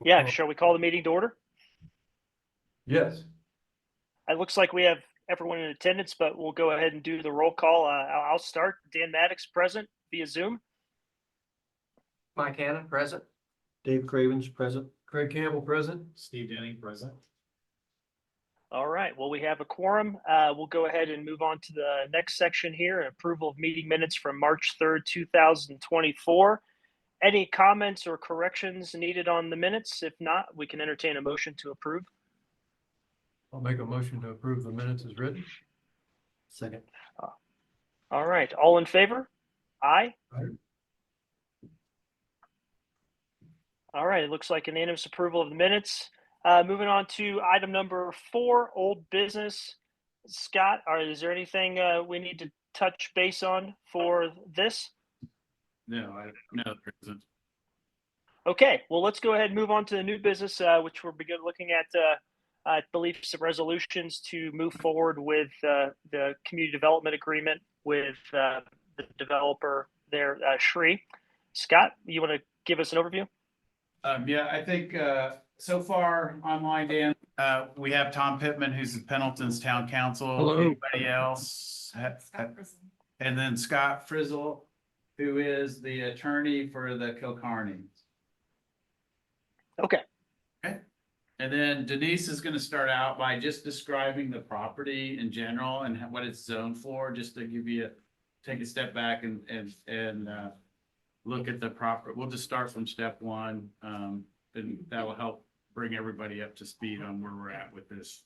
Yeah, shall we call the meeting to order? Yes. It looks like we have everyone in attendance, but we'll go ahead and do the roll call. I'll start. Dan Maddox present via Zoom. Mike Hannon, present. Dave Cravens present. Craig Campbell present. Steve Denny, present. All right. Well, we have a quorum. We'll go ahead and move on to the next section here, approval of meeting minutes from March 3rd, 2024. Any comments or corrections needed on the minutes? If not, we can entertain a motion to approve. I'll make a motion to approve the minutes as written. Second. All right. All in favor? Aye. Aye. All right. It looks like unanimous approval of the minutes. Moving on to item number 4, old business. Scott, is there anything we need to touch base on for this? No, there isn't. Okay, well, let's go ahead and move on to the new business, which we're looking at, I believe, some resolutions to move forward with the community development agreement with the developer there, Shree. Scott, you want to give us an overview? Yeah, I think so far online, Dan, we have Tom Pittman, who's the Pendleton's town council. Hello. Anybody else? And then Scott Frizzle, who is the attorney for the Kilcarney. Okay. And then Denise is going to start out by just describing the property in general and what it's zoned for, just to give you take a step back and look at the property. We'll just start from step 1, and that will help bring everybody up to speed on where we're at with this.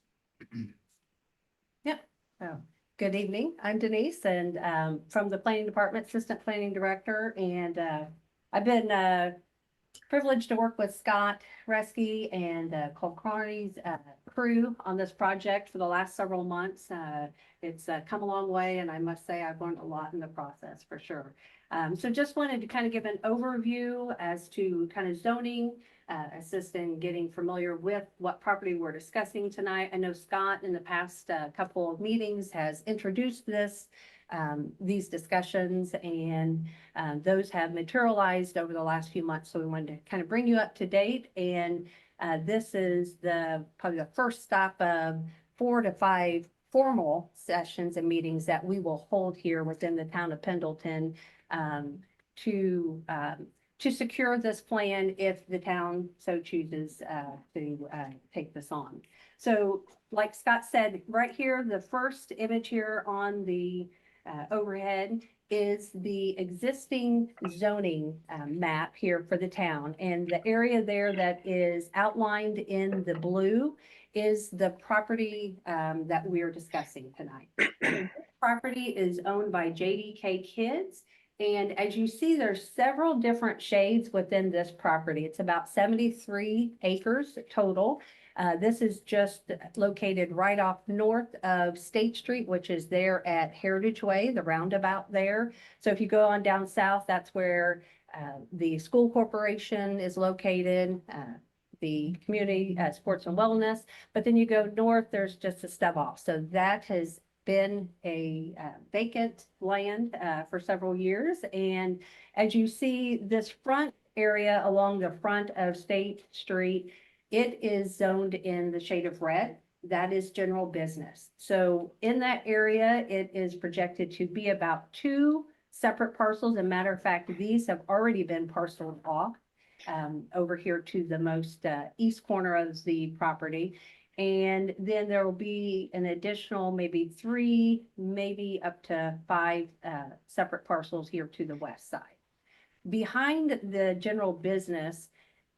Yep. Oh, good evening. I'm Denise, and from the Planning Department, Assistant Planning Director, and I've been privileged to work with Scott Resky and Kilcarney's crew on this project for the last several months. It's come a long way, and I must say I've learned a lot in the process for sure. So just wanted to kind of give an overview as to kind of zoning, assist in getting familiar with what property we're discussing tonight. I know Scott in the past couple of meetings has introduced these discussions, and those have materialized over the last few months. So we wanted to kind of bring you up to date. And this is probably the first stop of 4 to 5 formal sessions and meetings that we will hold here within the town of Pendleton to secure this plan if the town so chooses to take this on. So like Scott said, right here, the first image here on the overhead is the existing zoning map here for the town. And the area there that is outlined in the blue is the property that we're discussing tonight. This property is owned by JDK Kids. And as you see, there's several different shades within this property. It's about 73 acres total. This is just located right off north of State Street, which is there at Heritage Way, the roundabout there. So if you go on down south, that's where the school corporation is located, the community sports and wellness. But then you go north, there's just a stub off. So that has been a vacant land for several years. And as you see, this front area along the front of State Street, it is zoned in the shade of red. That is general business. So in that area, it is projected to be about 2 separate parcels. As a matter of fact, these have already been parceled off over here to the most east corner of the property. And then there will be an additional maybe 3, maybe up to 5 separate parcels here to the west side. Behind the general business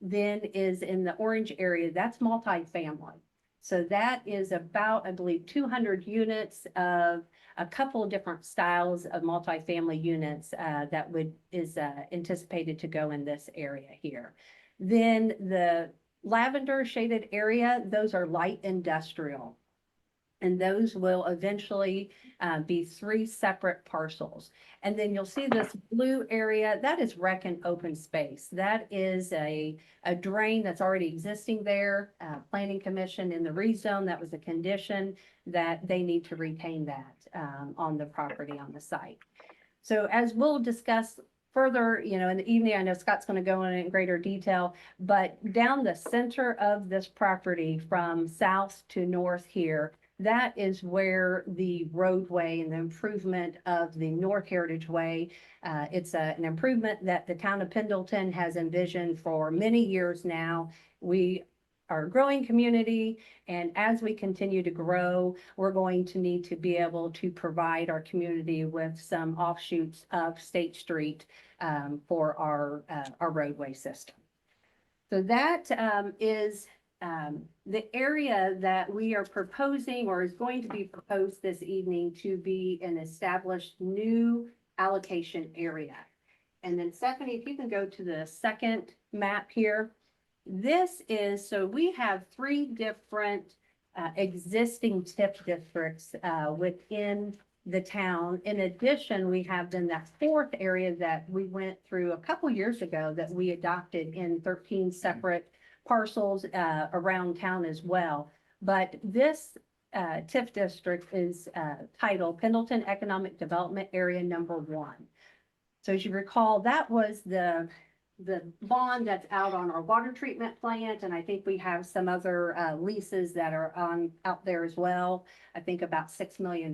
then is in the orange area, that's multifamily. So that is about, I believe, 200 units of a couple of different styles of multifamily units that is anticipated to go in this area here. Then the lavender shaded area, those are light industrial. And those will eventually be 3 separate parcels. And then you'll see this blue area, that is rec and open space. That is a drain that's already existing there. Planning Commission in the rezone, that was a condition that they need to retain that on the property on the site. So as we'll discuss further, in the evening, I know Scott's going to go in greater detail, but down the center of this property from south to north here, that is where the roadway and the improvement of the North Heritage Way. It's an improvement that the town of Pendleton has envisioned for many years now. We are a growing community, and as we continue to grow, we're going to need to be able to provide our community with some offshoots of State Street for our roadway system. So that is the area that we are proposing, or is going to be proposed this evening, to be an established new allocation area. And then Stephanie, if you can go to the second map here. This is, so we have 3 different existing TIF districts within the town. In addition, we have then that 4th area that we went through a couple years ago that we adopted in 13 separate parcels around town as well. But this TIF district is titled Pendleton Economic Development Area Number 1. So as you recall, that was the bond that's out on our water treatment plant, and I think we have some other leases that are out there as well. I think about $6 million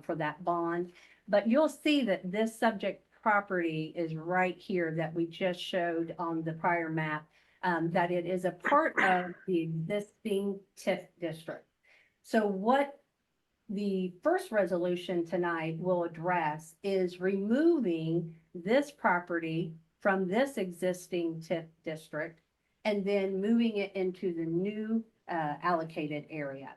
for that bond. But you'll see that this subject property is right here that we just showed on the prior map, that it is a part of the existing TIF district. So what the first resolution tonight will address is removing this property from this existing TIF district and then moving it into the new allocated area.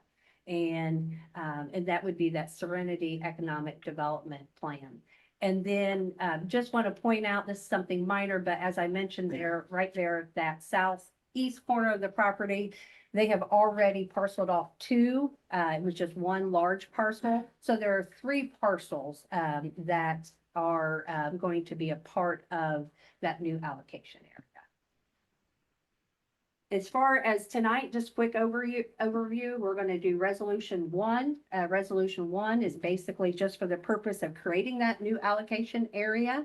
And that would be that Serenity Economic Development Plan. And then just want to point out, this is something minor, but as I mentioned there, right there, that southeast corner of the property, they have already parceled off 2. It was just 1 large parcel. So there are 3 parcels that are going to be a part of that new allocation area. As far as tonight, just quick overview, we're going to do resolution 1. Resolution 1 is basically just for the purpose of creating that new allocation area,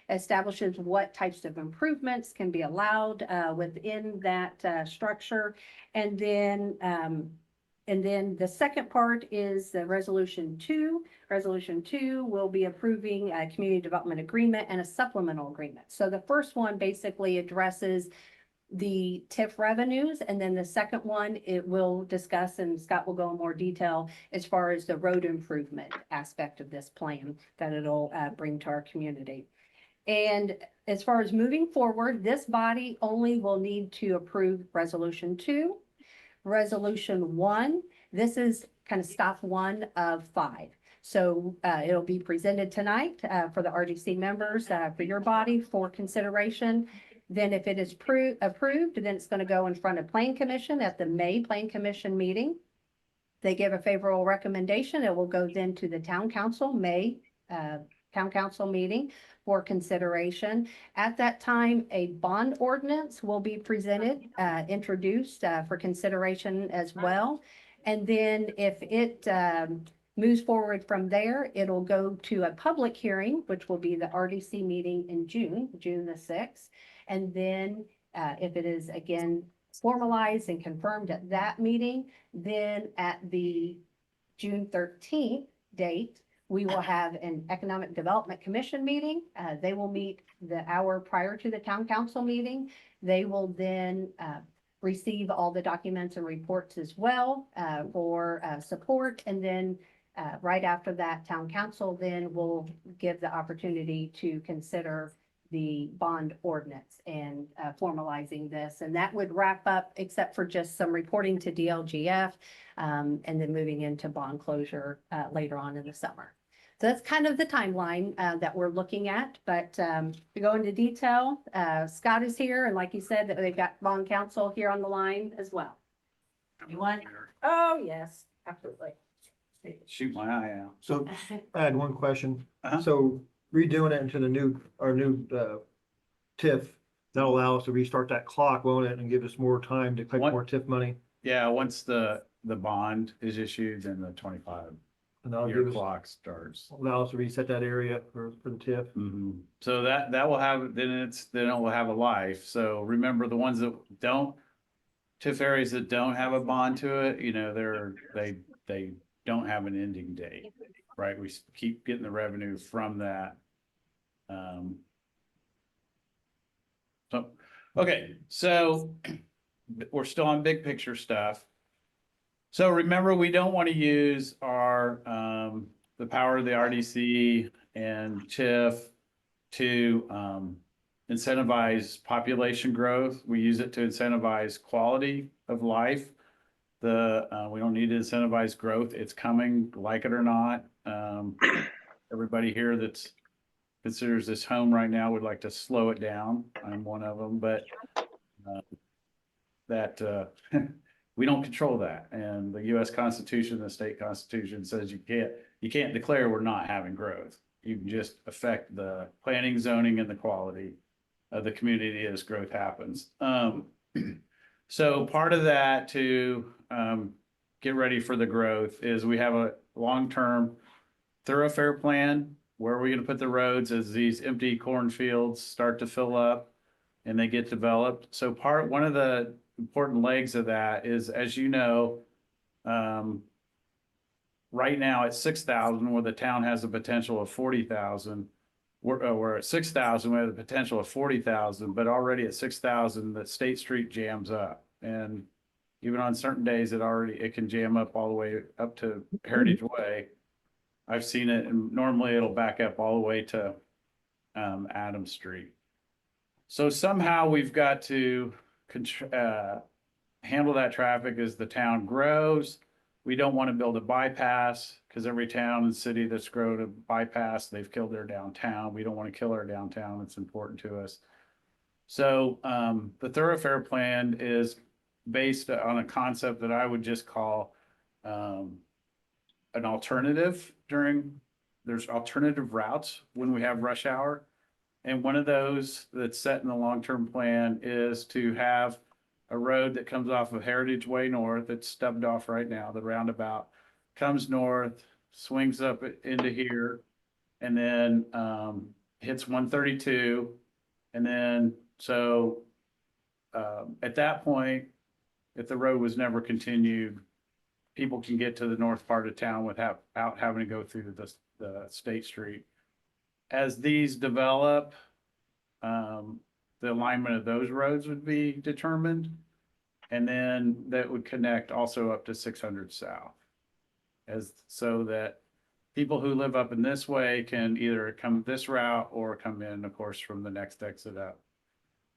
establishes what types of improvements can be allowed within that structure. And then the second part is the resolution 2. Resolution 2 will be approving a community development agreement and a supplemental agreement. So the first one basically addresses the TIF revenues, and then the second one, it will discuss, and Scott will go in more detail as far as the road improvement aspect of this plan that it'll bring to our community. And as far as moving forward, this body only will need to approve resolution 2. Resolution 1, this is kind of stop 1 of 5. So it'll be presented tonight for the RDC members for your body for consideration. Then if it is approved, then it's going to go in front of Plan Commission at the May Plan Commission meeting. They give a favorable recommendation. It will go then to the Town Council May Town Council meeting for consideration. At that time, a bond ordinance will be presented, introduced for consideration as well. And then if it moves forward from there, it'll go to a public hearing, which will be the RDC meeting in June the 6th. And then if it is again formalized and confirmed at that meeting, then at the June 13th date, we will have an Economic Development Commission meeting. They will meet the hour prior to the Town Council meeting. They will then receive all the documents and reports as well for support. And then right after that, Town Council then will give the opportunity to consider the bond ordinance and formalizing this. And that would wrap up, except for just some reporting to DLGF and then moving into bond closure later on in the summer. So that's kind of the timeline that we're looking at. But to go into detail, Scott is here. And like you said, that they've got bond counsel here on the line as well. You want? Oh, yes, absolutely. Shoot my eye out. So I had one question. Uh-huh. So redoing it into our new TIF, that'll allow us to restart that clock, won't it? And give us more time to collect What? more TIF money. Yeah, once the bond is issued, then the 25. And that'll your give us, clock starts. allow us to reset that area for the TIF. So that will have, then it will have a life. So remember the ones that don't, TIF areas that don't have a bond to it, you know, they don't have an ending date, right? We keep getting the revenue from that. So, okay, so we're still on big picture stuff. So remember, we don't want to use our, the power of the RDC and TIF to, incentivize population growth. We use it to incentivize quality of life. We don't need to incentivize growth. It's coming, like it or not. Everybody here that's considers this home right now would like to slow it down. I'm one of them, but we don't control that. And the US Constitution, the state constitution says you can't declare we're not having growth. You can just affect the planning, zoning, and the quality of the community as growth happens. So part of that to get ready for the growth is we have a long-term thoroughfare plan. Where are we going to put the roads as these empty cornfields start to fill up and they get developed? So one of the important legs of that is, as you know, right now at 6,000, where the town has a potential of 40,000. We're at 6,000, we have the potential of 40,000, but already at 6,000, the State Street jams up. And even on certain days, it can jam up all the way up to Heritage Way. I've seen it, and normally it'll back up all the way to Adams Street. So somehow we've got to handle that traffic as the town grows. We don't want to build a bypass, because every town and city that's grown a bypass, they've killed their downtown. We don't want to kill our downtown. It's important to us. So the thoroughfare plan is based on a concept that I would just call an alternative there's alternative routes when we have rush hour. And one of those that's set in the long-term plan is to have a road that comes off of Heritage Way North. It's stubbed off right now. The roundabout comes north, swings up into here, and then hits 132. And then, so at that point, if the road was never continued, people can get to the north part of town without having to go through the State Street. As these develop, the alignment of those roads would be determined. And then that would connect also up to 600 South. So that people who live up in this way can either come this route or come in, of course, from the next exit up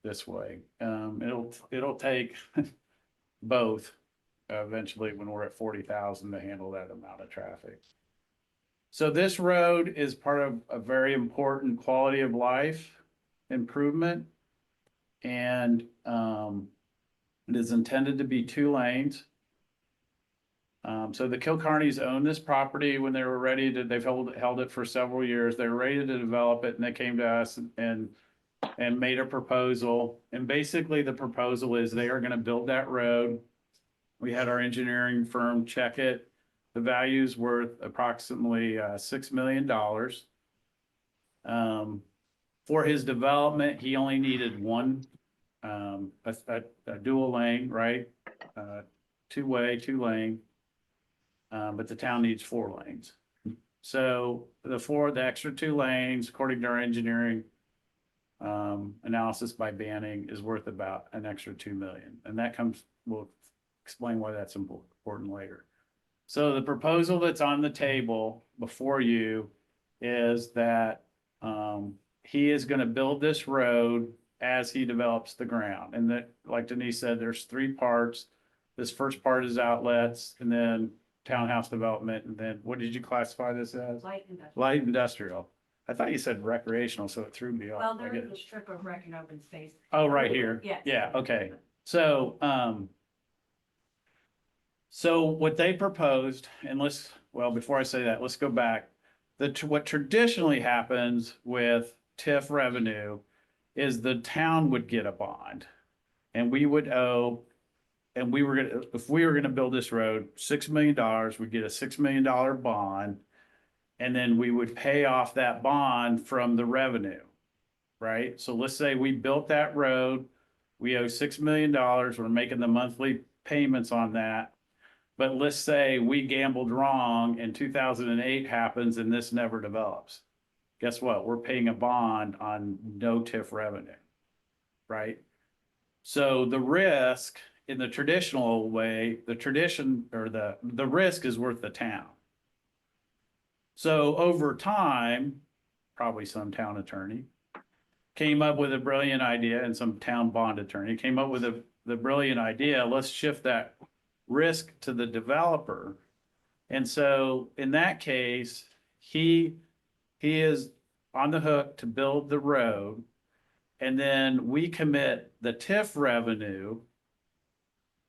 this way. It'll take both eventually when we're at 40,000 to handle that amount of traffic. So this road is part of a very important quality of life improvement. And it is intended to be 2 lanes. So the Kilcarneys own this property when they were ready to, they've held it for several years. They were ready to develop it, and they came to us and made a proposal. And basically the proposal is they are going to build that road. We had our engineering firm check it. The value's worth approximately $6 million. For his development, he only needed one, a dual lane, right? 2-way, 2-lane. But the town needs 4 lanes. So the extra 2 lanes, according to our engineering analysis by Banning, is worth about an extra $2 million. And that we'll explain why that's important later. So the proposal that's on the table before you is that he is going to build this road as he develops the ground. And that, like Denise said, there's 3 parts. This first part is outlets, and then townhouse development, and then what did you classify this as? Light industrial. Light industrial. I thought you said recreational, so it threw me off. Well, there is a strip of rec and open space. Oh, right here. Yes. Yeah, okay. So, so what they proposed, and before I say that, let's go back. What traditionally happens with TIF revenue is the town would get a bond, and we would owe and if we were gonna build this road, $6 million, we'd get a $6 million bond. And then we would pay off that bond from the revenue, right? So let's say we built that road, we owe $6 million, we're making the monthly payments on that. But let's say we gambled wrong and 2008 happens and this never develops. Guess what? We're paying a bond on no TIF revenue, right? So the risk in the traditional way, the risk is worth the town. So over time, probably some town attorney came up with a brilliant idea, and some town bond attorney came up with the brilliant idea, let's shift that risk to the developer. And so in that case, he is on the hook to build the road. And then we commit the TIF revenue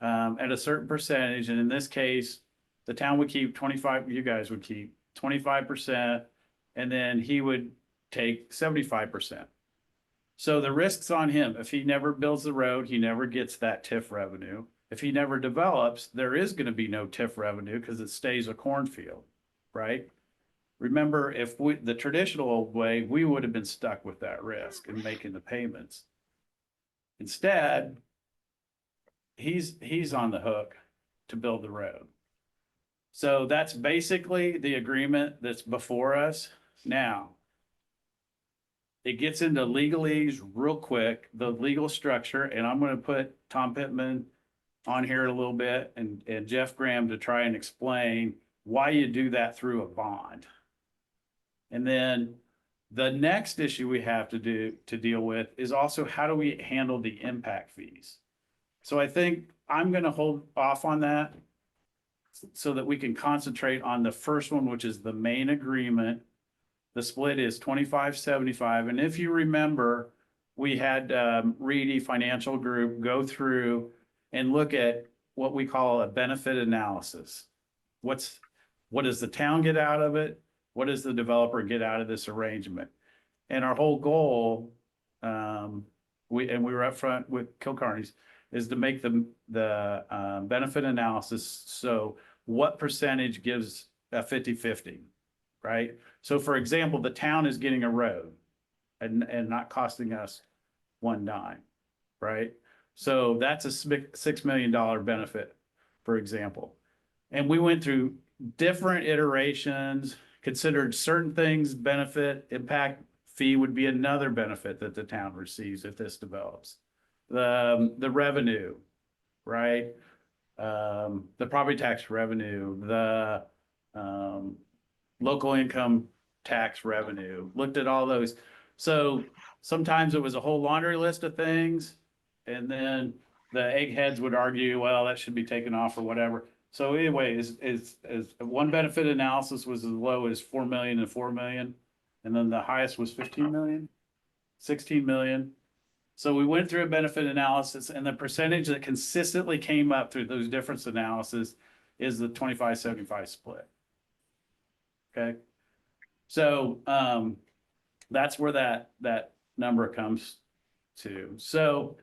at a certain percentage. And in this case, the town would keep 25, you guys would keep 25%, and then he would take 75%. So the risk's on him. If he never builds the road, he never gets that TIF revenue. If he never develops, there is going to be no TIF revenue because it stays a cornfield, right? Remember, if the traditional way, we would have been stuck with that risk and making the payments. Instead, he's on the hook to build the road. So that's basically the agreement that's before us now. It gets into legalese real quick, the legal structure, and I'm going to put Tom Pittman on here a little bit and Jeff Graham to try and explain why you do that through a bond. And then the next issue we have to deal with is also how do we handle the impact fees? So I think I'm going to hold off on that so that we can concentrate on the first one, which is the main agreement. The split is 25-75. And if you remember, we had Reedy Financial Group go through and look at what we call a benefit analysis. What does the town get out of it? What does the developer get out of this arrangement? And our whole goal, we were up front with Kilcarney's, is to make the benefit analysis. So what percentage gives a 50-50, right? So for example, the town is getting a road and not costing us one dime, right? So that's a $6 million benefit, for example. And we went through different iterations, considered certain things benefit, impact fee would be another benefit that the town receives if this develops. The revenue, right? The property tax revenue, the local income tax revenue, looked at all those. So sometimes it was a whole laundry list of things. And then the eggheads would argue, well, that should be taken off or whatever. So anyway, is one benefit analysis was as low as 4 million and 4 million. And then the highest was 15 million, 16 million. So we went through a benefit analysis, and the percentage that consistently came up through those different analysis is the 25-75 split. Okay. So that's where that number comes to. So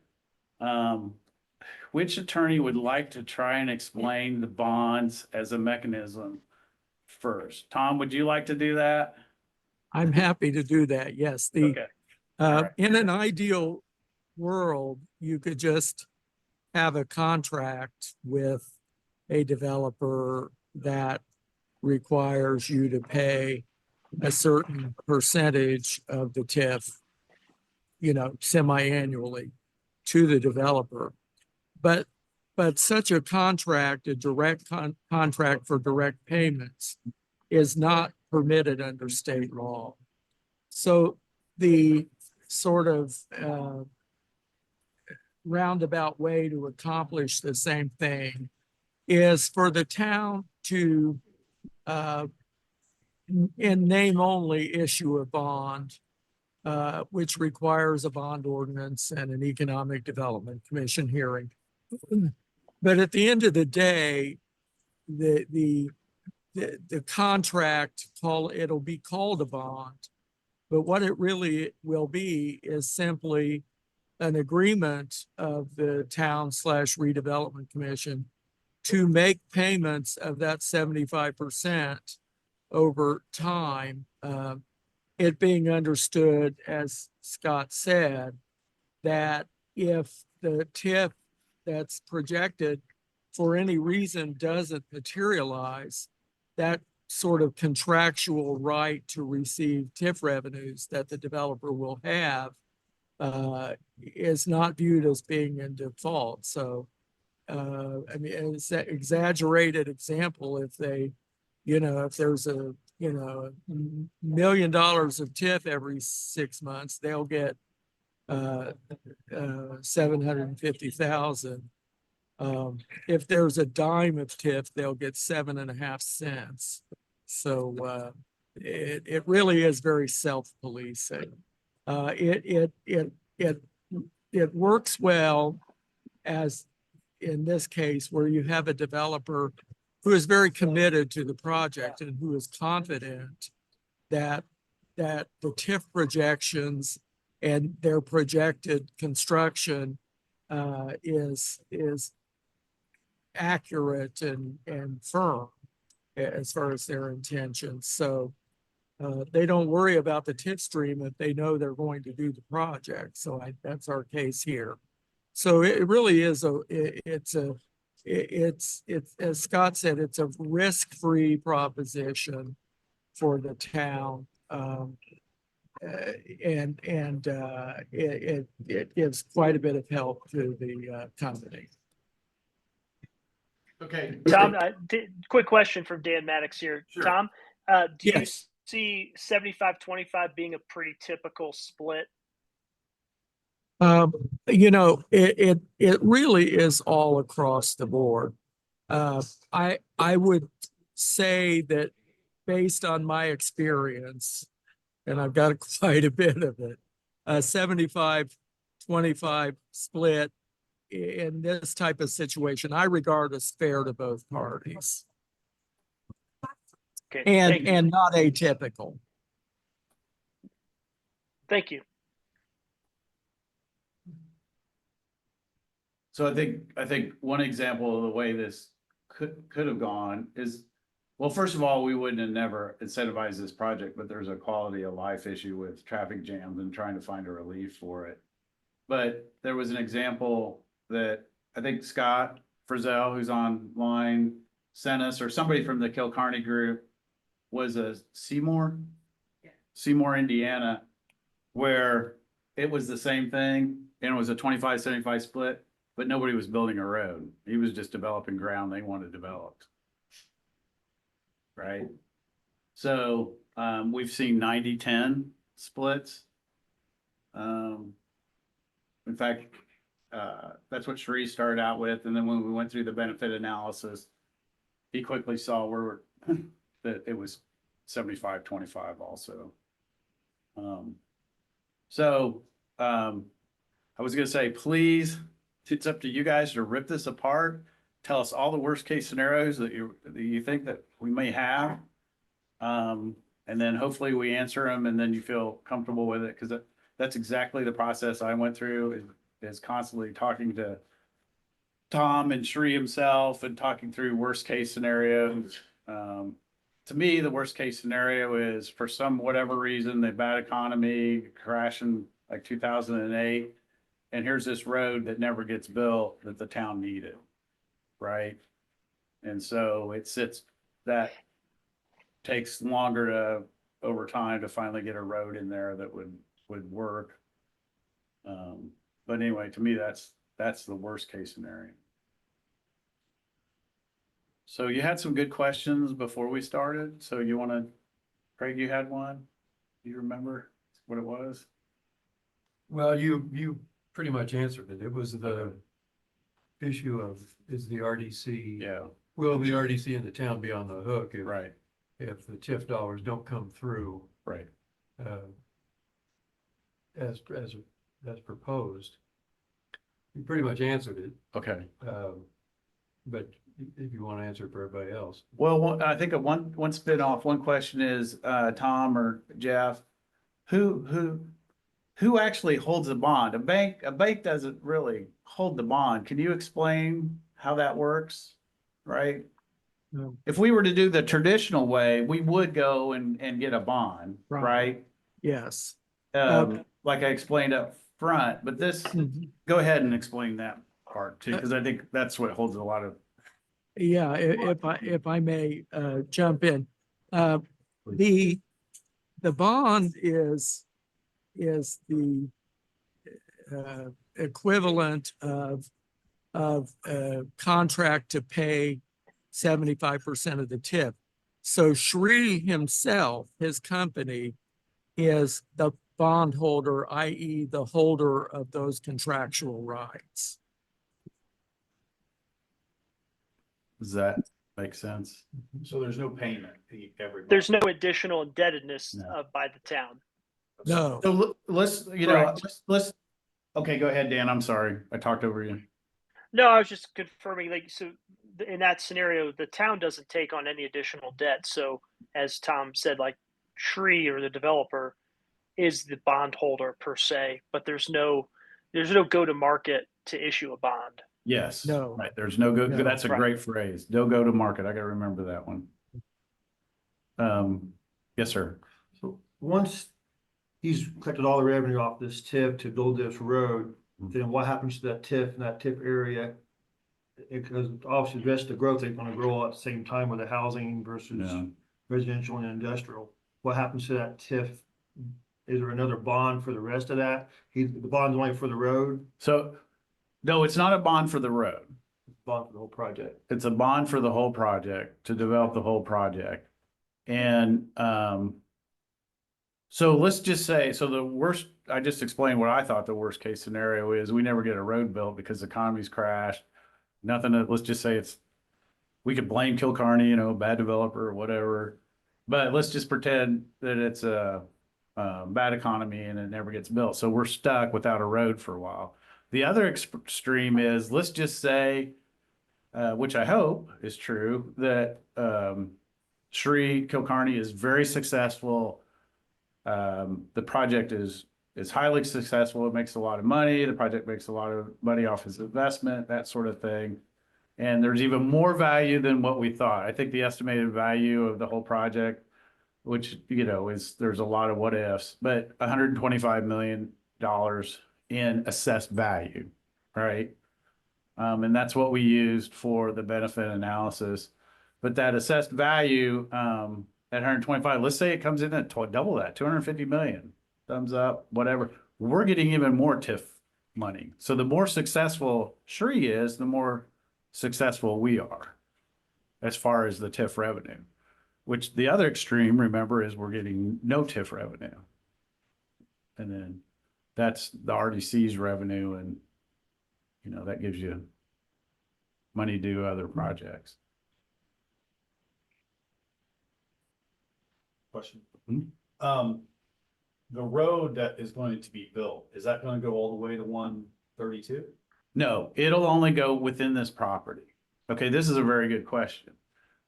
which attorney would like to try and explain the bonds as a mechanism first? Tom, would you like to do that? I'm happy to do that. Yes. Okay. All right. In an ideal world, you could just have a contract with a developer that requires you to pay a certain percentage of the TIF, semi-annually to the developer. But such a contract, a direct contract for direct payments, is not permitted under state law. So the sort of roundabout way to accomplish the same thing is for the town to, in name only, issue a bond, which requires a bond ordinance and an Economic Development Commission hearing. But at the end of the day, the contract, it'll be called a bond, but what it really will be is simply an agreement of the town slash redevelopment commission to make payments of that 75% over time. It being understood, as Scott said, that if the TIF that's projected for any reason doesn't materialize, that sort of contractual right to receive TIF revenues that the developer will have is not viewed as being in default. So, I mean, it's an exaggerated example. If they, if there's a, $1 million of TIF every 6 months, they'll get 750,000. If there's a dime of TIF, they'll get 7.5 cents. So it really is very self-policing. It works well, as in this case, where you have a developer who is very committed to the project and who is confident that the TIF projections and their projected construction is accurate and firm as far as their intentions. So they don't worry about the TIF stream if they know they're going to do the project. So that's our case here. So it really is it's as Scott said, it's a risk-free proposition for the town. It gives quite a bit of help to the company. Okay. Tom, quick question from Dan Maddox here. Sure. Tom, do you Yes. see 75-25 being a pretty typical split? It really is all across the board. I would say that based on my experience, and I've got quite a bit of it, a 75-25 split in this type of situation, I regard as fair to both parties Okay, thank you. and not atypical. Thank you. So I think one example of the way this could have gone is, well, first of all, we wouldn't have never incentivized this project, but there's a quality of life issue with traffic jams and trying to find a relief for it. But there was an example that I think Scott Frizzell, who's online, sent us, or somebody from the Kilcarney group, was a Seymour, Indiana, where it was the same thing and it was a 25-75 split, but nobody was building a road. He was just developing ground they wanted developed. Right? So we've seen 90-10 splits. In fact, that's what Sheree started out with. And then when we went through the benefit analysis, he quickly saw that it was 75-25 also. I was going to say, please, it's up to you guys to rip this apart. Tell us all the worst case scenarios that you think that we may have. And then hopefully we answer them and then you feel comfortable with it. Because that's exactly the process I went through, is constantly talking to Tom and Shree himself and talking through worst case scenarios. To me, the worst case scenario is, for whatever reason, the bad economy, crashing like 2008. And here's this road that never gets built that the town needed. Right. And so that takes longer over time to finally get a road in there that would work. But anyway, to me, that's the worst case scenario. So you had some good questions before we started. So Craig, you had one? Do you remember what it was? Well, you pretty much answered it. It was the issue of, is the RDC, Yeah, will the RDC in the town be on the hook right, if the TIF dollars don't come through right. as proposed? You pretty much answered it, Okay. but if you want to answer it for everybody else. Well, I think one spin off, one question is, Tom or Jeff, who who actually holds the bond? A bank doesn't really hold the bond. Can you explain how that works? Right? No. If we were to do the traditional way, we would go and get a bond, Right. right? Yes. Like I explained up front, but this, Mhm. go ahead and explain that part too, because I think that's what holds a lot of. Yeah, if I may, jump in. The, the bond is the, equivalent of contract to pay 75% of the tip. So Sri himself, his company, is the bondholder, i.e. the holder of those contractual rights. Does that make sense? So there's no payment every. There's no additional indebtedness No. by the town. No, So let's, you know, Correct. let's, okay, go ahead, Dan. I'm sorry. I talked over you. No, I was just confirming, like, so in that scenario, the town doesn't take on any additional debt. So as Tom said, like Shree or the developer is the bondholder per se, but there's no go to market to issue a bond. Yes. No. Right. There's no go, No. that's a Right. great phrase. No go to market. I gotta remember that one. Yes, sir. So once he's collected all the revenue off this TIF to build this road, then what happens to that TIF and that TIF area? Because obviously the rest of the growth ain't gonna grow at the same time with the housing versus Yeah. residential and industrial. What happens to that TIF? Is there another bond for the rest of that? The bond's only for the road, So, no, it's not a bond for the road. bond for the whole project. It's a bond for the whole project, to develop the whole project. And, so let's just say, so the worst, I just explained what I thought the worst case scenario is. We never get a road built because the economy's crashed. Nothing, let's just say we could blame Kilcarney, you know, bad developer or whatever. But let's just pretend that it's a bad economy and it never gets built. So we're stuck without a road for a while. The other extreme is, let's just say, which I hope is true, that Shree Kilcarney is very successful. The project is highly successful. It makes a lot of money. The project makes a lot of money off his investment, that sort of thing. And there's even more value than what we thought. I think the estimated value of the whole project, which, you know, there's a lot of what ifs, but $125 million in assessed value, right? And that's what we used for the benefit analysis. But that assessed value, at 125, let's say it comes in at double that, 250 million, thumbs up, whatever. We're getting even more TIF money. So the more successful Shree is, the more successful we are as far as the TIF revenue, which the other extreme, remember, is we're getting no TIF revenue. And then that's the RDC's revenue, and, you know, that gives you money to do other projects. Question. Mhm. The road that is going to be built, is that going to go all the way to 132? No, it'll only go within this property. Okay, this is a very good question.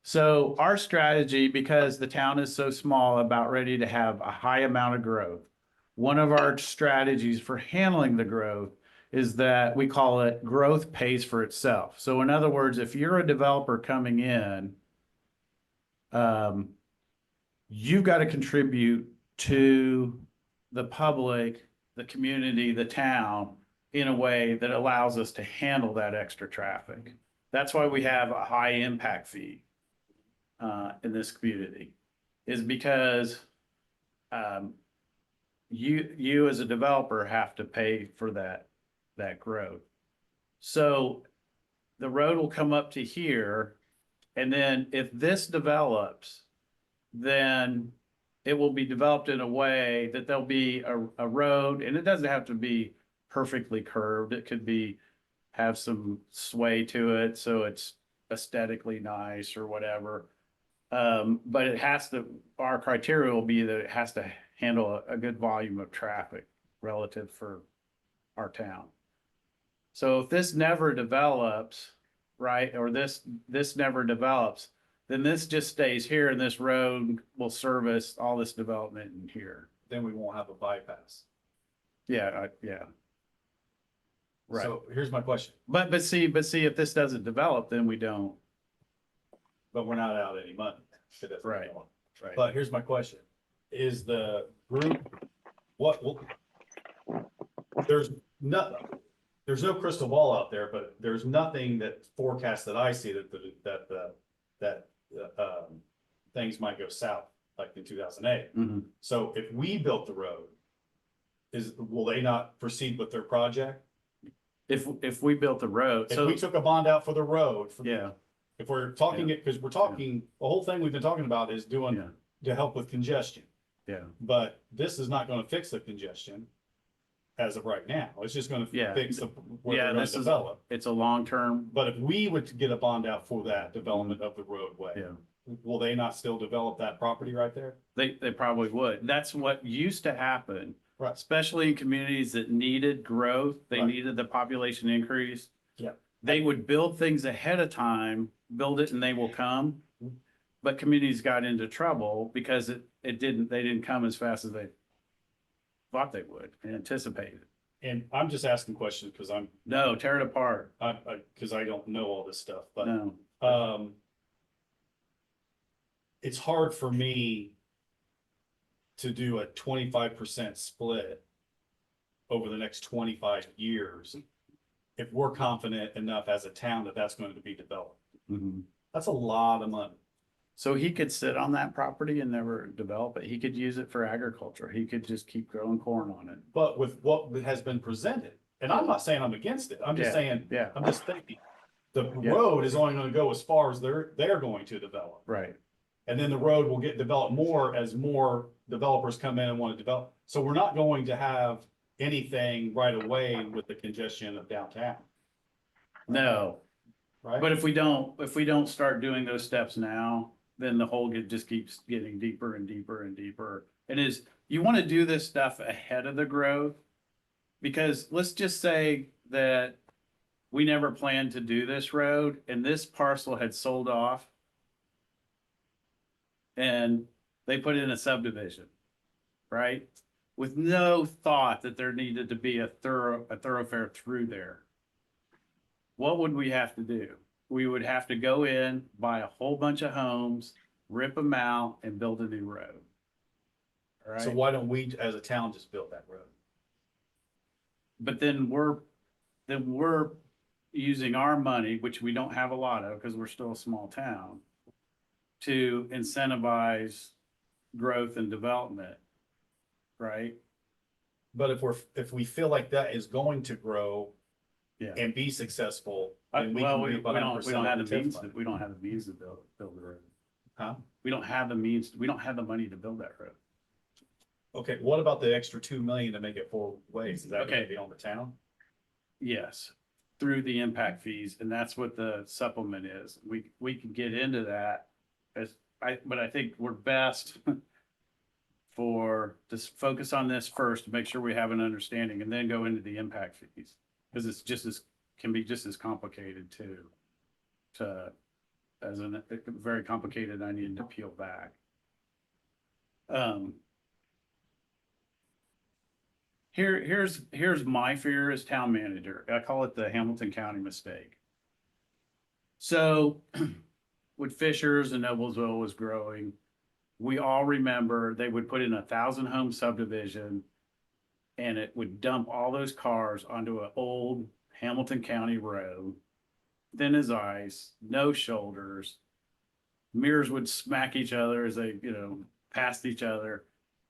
So our strategy, because the town is so small, about ready to have a high amount of growth, one of our strategies for handling the growth is that we call it growth pays for itself. So in other words, if you're a developer coming in, you've got to contribute to the public, the community, the town in a way that allows us to handle that extra traffic. That's why we have a high impact fee in this community, is because you as a developer have to pay for that growth. So the road will come up to here, and then if this develops, then it will be developed in a way that there'll be a road, and it doesn't have to be perfectly curved. It could have some sway to it, so it's aesthetically nice or whatever. But our criteria will be that it has to handle a good volume of traffic relative for our town. So if this never develops, right, or this never develops, then this just stays here, and this road will service all this development in here. Then we won't have a bypass. Yeah, yeah. Right. So here's my question, But see, if this doesn't develop, then we don't. but we're not out any money. if it doesn't Right. develop. Right. But here's my question, is the group, there's no crystal ball out there, but there's nothing that forecasts that I see that things might go south like in 2008. Mhm. So if we built the road, will they not proceed with their project? If we built the road, If so, we took a bond out for the road, yeah, if we're talking it, because we're talking, the whole thing we've been talking about is doing yeah, to help with congestion. yeah, But this is not gonna fix the congestion as of right now. It's just gonna Yeah. fix where Yeah, they're gonna this is- develop. it's a long-term, But if we were to get a bond out for that development of the roadway, yeah. will they not still develop that property right there? They probably would. That's what used to happen. Right. Especially in communities that needed growth, they Right. needed the population increase. Yeah. They would build things ahead of time, build it and they will come. But communities got into trouble because they didn't come as fast as they thought they would and anticipated. And I'm just asking questions because No, tear it apart. because I don't know all this stuff, but, No, it's hard for me to do a 25% split over the next 25 years if we're confident enough as a town that that's going to be developed. Mhm. That's a lot of money. So he could sit on that property and never develop it. He could use it for agriculture. He could just keep growing corn on it. But with what has been presented, and I'm not saying I'm against it, I'm just Yeah, saying, yeah. I'm just thinking. The Yeah. road is only gonna go as far as they're going to develop. Right. And then the road will get developed more as more developers come in and want to develop. So we're not going to have anything right away with the congestion of downtown, No, right? but if we don't start doing those steps now, then the hole just keeps getting deeper and deeper and deeper. You want to do this stuff ahead of the growth. Because let's just say that we never planned to do this road and this parcel had sold off. And they put in a subdivision, right? With no thought that there needed to be a thoroughfare through there. What would we have to do? We would have to go in, buy a whole bunch of homes, rip them out and build a new road. All So right, why don't we, as a town, just build that road? but then we're using our money, which we don't have a lot of because we're still a small town, to incentivize growth and development, right? But if we feel like that is going to grow Yeah. and be successful, then Well, can we be 100% have on the TIF means, fund. we don't have the means to build the road. Huh? We don't have the means, we don't have the money to build that road. Okay, what about the extra 2 million to make it 4 ways? Is that gonna Okay. be on the town? Yes, through the impact fees, and that's what the supplement is. We can get into that but I think we're best for just focus on this first to make sure we have an understanding and then go into the impact fees. Because can be just as complicated too. Very complicated, I need to peel back. Here's my fear as town manager. I call it the Hamilton County mistake. So when Fishers and Noblesville was growing, we all remember they would put in 1,000 home subdivision and it would dump all those cars onto an old Hamilton County road, thin as ice, no shoulders. Mirrors would smack each other as they, passed each other,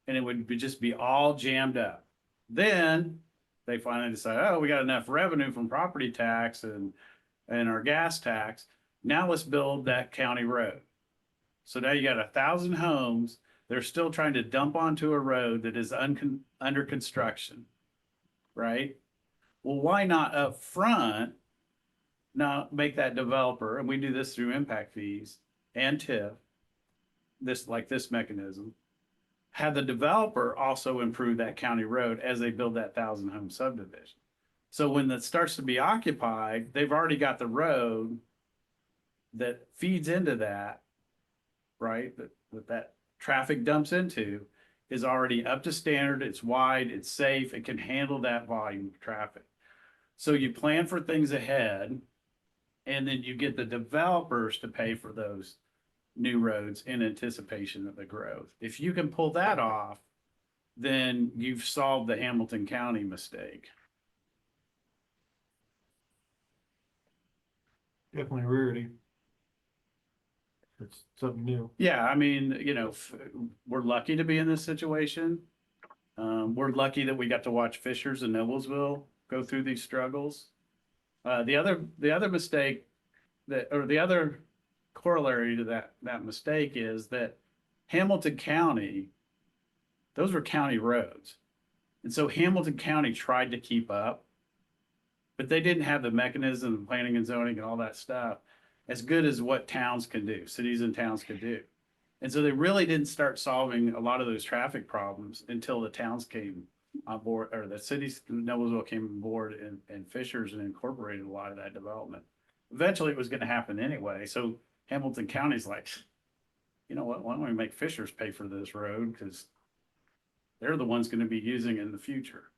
and it would just be all jammed up. Then they finally decided, oh, we got enough revenue from property tax and our gas tax. Now let's build that county road. So now you got 1,000 homes. They're still trying to dump onto a road that is under construction, right? Well, why not up front, not make that developer, and we do this through impact fees and TIF, this mechanism, have the developer also improve that county road as they build that 1,000 home subdivision. So when that starts to be occupied, they've already got the road that feeds into that, right? That traffic dumps into. is already up to standard, it's wide, it's safe, it can handle that volume of traffic. So you plan for things ahead, and then you get the developers to pay for those new roads in anticipation of the growth. If you can pull that off, then you've solved the Hamilton County mistake. Definitely rarity. It's something new. Yeah, I mean, we're lucky to be in this situation. We're lucky that we got to watch Fishers and Noblesville go through these struggles. The other mistake the other corollary to that mistake is that Hamilton County, those were county roads. And so Hamilton County tried to keep up, but they didn't have the mechanism of planning and zoning and all that stuff as good as what towns can do, cities and towns could do. And so they really didn't start solving a lot of those traffic problems until the towns came on board, or the cities, Noblesville came on board and Fishers and incorporated a lot of that development. Eventually it was going to happen anyway. So Hamilton County's like, you know what, why don't we make Fishers pay for this road? Because they're the ones going to be using it in the future.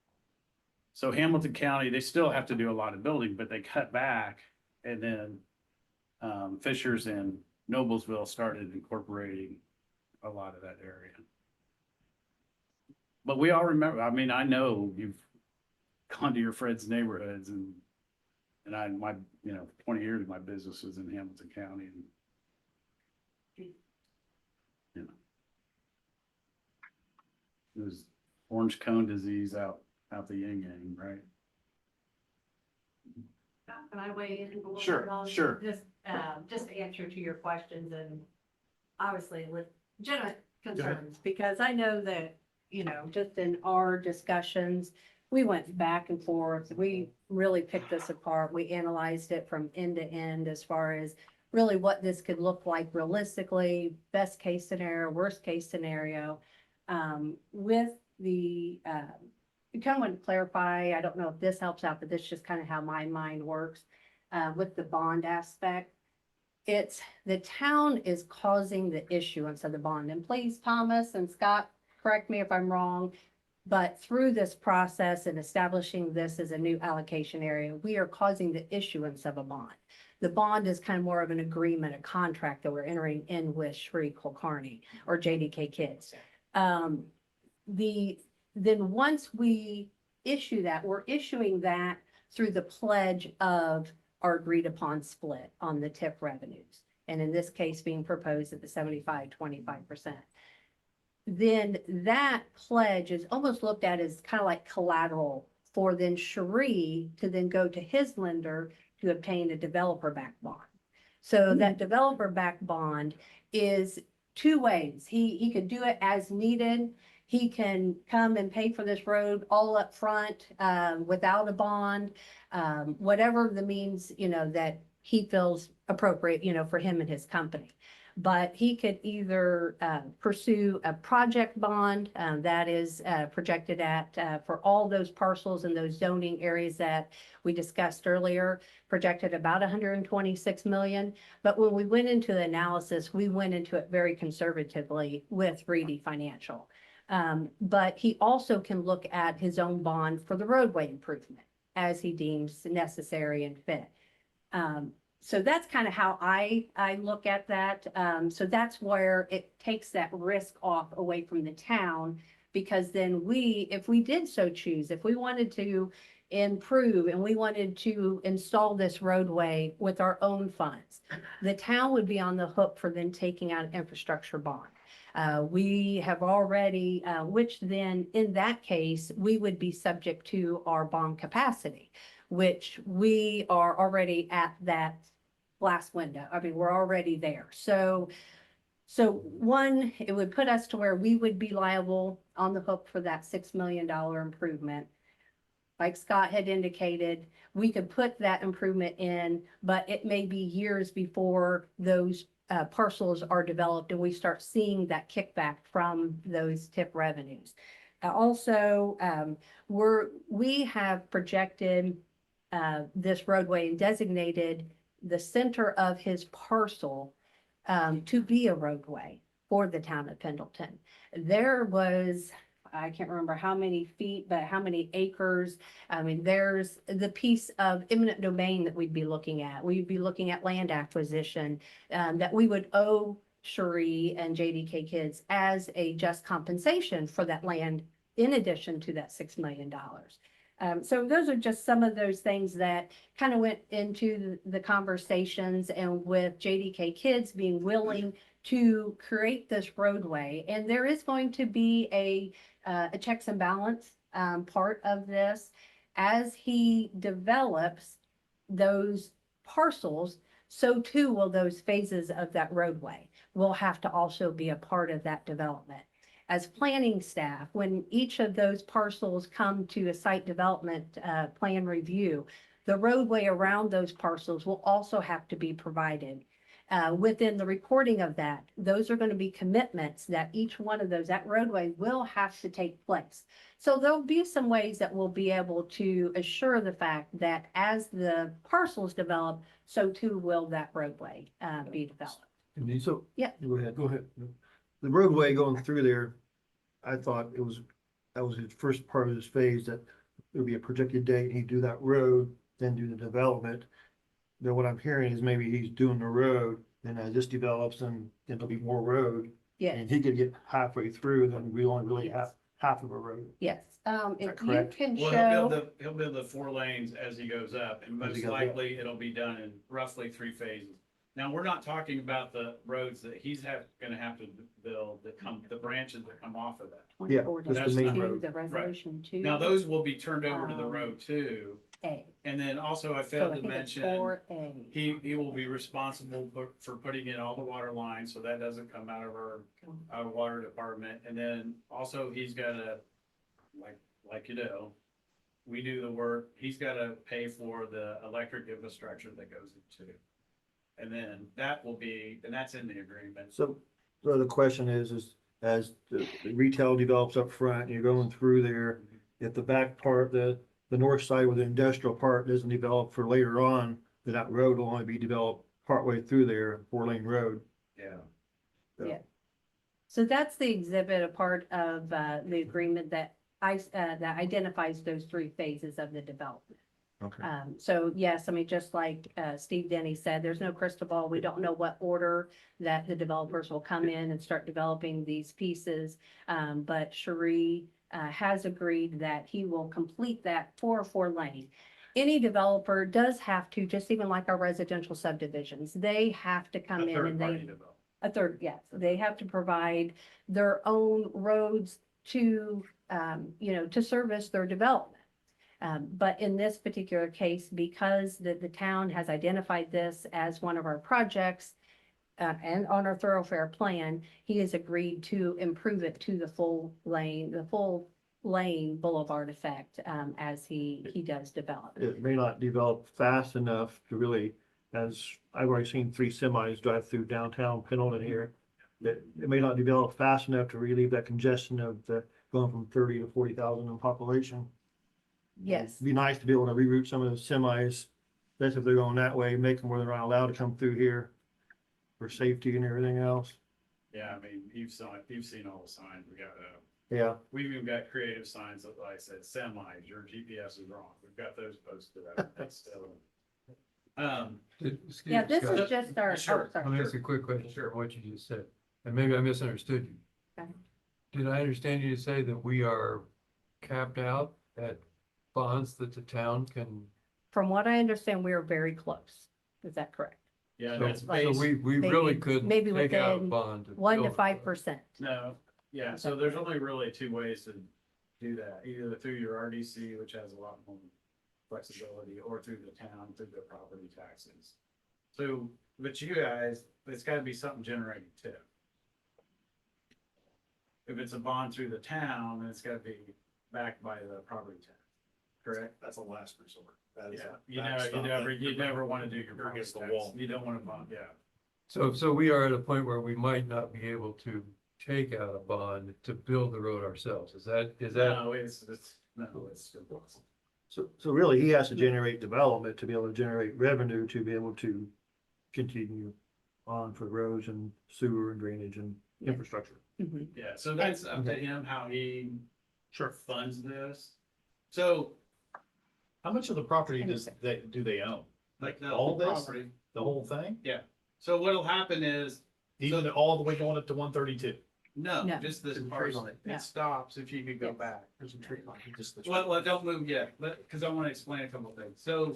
So Hamilton County, they still have to do a lot of building, but they cut back, and then Fishers and Noblesville started incorporating a lot of that area. But we all remember, I mean, I know you've gone to your friends' neighborhoods, and 20 years of my business was in Hamilton County, and it was orange cone disease out the yin yang, right? Can I weigh in? a little Sure, bit on sure. Just to answer to your questions and obviously with legitimate concerns, because I know that, Just in our discussions, we went back and forth. We really picked this apart. We analyzed it from end to end as far as really what this could look like realistically, best case scenario, worst case scenario. With the, I kind of want to clarify, I don't know if this helps out, but this is just kind of how my mind works. With the bond aspect, it's the town is causing the issuance of the bond. And please, Thomas and Scott, correct me if I'm wrong, but through this process and establishing this as a new allocation area, we are causing the issuance of a bond. The bond is kind of more of an agreement, a contract that we're entering in with Sri Kulkarni or JDK Kids. Then once we issue that, we're issuing that through the pledge of our agreed upon split on the TIP revenues. And in this case, being proposed at the 75-25%. Then that pledge is almost looked at as kind of like collateral for then Sri to then go to his lender to obtain a developer-backed bond. So that developer-backed bond is two ways. He could do it as needed. He can come and pay for this road all up front without a bond, whatever the means, that he feels appropriate, for him and his company. But he could either pursue a project bond that is projected at for all those parcels and those zoning areas that we discussed earlier, projected about 126 million. But when we went into the analysis, we went into it very conservatively with Reedy Financial. But he also can look at his own bond for the roadway improvement as he deems necessary and fit. So that's kind of how I look at that. So that's where it takes that risk off away from the town, because then if we did so choose, if we wanted to improve and we wanted to install this roadway with our own funds, the town would be on the hook for then taking out an infrastructure bond. We have already, which then in that case, we would be subject to our bond capacity, which we are already at that glass window. I mean, we're already there. So one, it would put us to where we would be liable on the hook for that $6 million improvement. Like Scott had indicated, we could put that improvement in, but it may be years before those parcels are developed and we start seeing that kickback from those TIP revenues. Also, we have projected this roadway and designated the center of his parcel to be a roadway. for the town of Pendleton. There was, I can't remember how many feet, but how many acres. I mean, there's the piece of eminent domain that we'd be looking at. We'd be looking at land acquisition, that we would owe Cherie and JDK Kids as a just compensation for that land in addition to that $6 million. So those are just some of those things that kind of went into the conversations, and with JDK Kids being willing to create this roadway. And there is going to be a checks and balance part of this. As he develops those parcels, so too will those phases of that roadway will have to also be a part of that development. As planning staff, when each of those parcels come to a site development plan review, the roadway around those parcels will also have to be provided. Within the recording of that, those are going to be commitments that each one of those, that roadway will have to take place. So there'll be some ways that we'll be able to assure the fact that as the parcels develop, so too will that roadway be developed. And So. Yeah. Go ahead. Go ahead. The roadway going through there, I thought that was his first part of his phase, that there would be a projected date, he'd do that road, then do the development. Then what I'm hearing is maybe he's doing the road, and as this develops, and then there'll be more road. Yes. And he could get halfway through, then we only really have Yes. half of a road. Yes, if you correct? can Well, show, he'll build the 4 lanes as he goes up, and As he most goes up. likely it'll be done in roughly 3 phases. Now, we're not talking about the roads that gonna have to build the branches that come off of that. Yeah, 24 that's the main two, road. the resolution two. Now, those will be turned over to the Um, road too. A. And then also I So failed I to think it's mention, 4A. he will be responsible for putting in all the water lines, so that doesn't come out of our water department. And then also he's gotta, like we do the work, he's gotta pay for the electric infrastructure that goes into. And then that's in the agreement. So the question is as the retail develops up front, and you're going through there, if the back part, the north side with the industrial part doesn't develop for later on, then that road will only be developed partway through there, 4-lane road. Yeah. Yeah. So that's the exhibit, a part of the agreement that that identifies those 3 phases of the development. Okay. So yes, I mean, just like Steve Denny said, there's no crystal ball. We don't know what order that the developers will come in and start developing these pieces. But Cherie has agreed that he will complete that for a 4-lane. Any developer does have to, just even like our residential subdivisions, they have to come in and yes, they have to provide their own roads to, to service their development. But in this particular case, because the town has identified this as one of our projects, and on our thoroughfare plan, he has agreed to improve it to the full lane boulevard effect, as he does develop. It may not develop fast enough to really, as I've already seen 3 semis drive through downtown Pendleton here, that it may not develop fast enough to relieve that congestion of the going from 30 to 40,000 in population. Yes, It'd be nice to be able to reroute some of those semis, especially if they're going that way, make them where they're not allowed to come through here for safety and everything else. Yeah, I mean, you've seen all the signs. Yeah, We've even got creative signs that, like I said, semis, your GPS is wrong. We've got those posted out. That's still. Excuse yeah, me, this Scott. is just our, Sure. oh, Let me sorry. ask a quick question for what you just said, and maybe I misunderstood you. Okay. Did I understand you to say that we are capped out at bonds that the town can? From what I understand, we are very close. Is that correct? Yeah, So that's so based. we Maybe- really couldn't maybe take out a within bond. 1 to build it. 5%. No, yeah, so there's only really 2 ways to do that, either through your RDC, which has a lot more flexibility, or through the town, through the property taxes. So, but you guys, it's gotta be something generating too. If it's a bond through the town, then it's gotta be backed by the property tax, correct? That's a last resort. That is Yeah, a you never wanna do your property against the tax, wall. you don't wanna bond, yeah. So we are at a point where we might not be able to take out a bond to build the road ourselves. Is that? No, it's still possible. so really he has to generate development to be able to generate revenue to be able to continue on for roads and sewer and drainage and Yeah. infrastructure. Mhm. Yeah, so that's up to him how he Sure. funds this. So How much of the property do they own? like the All whole this? property. The whole thing? So what'll happen is, Even all the way going up to 132? no, No. just this There's a tree parcel. line. No. It stops if you could go Yes. back. There's a tree line, just the. Well, don't move yet, but, because I want to explain a couple of things. So,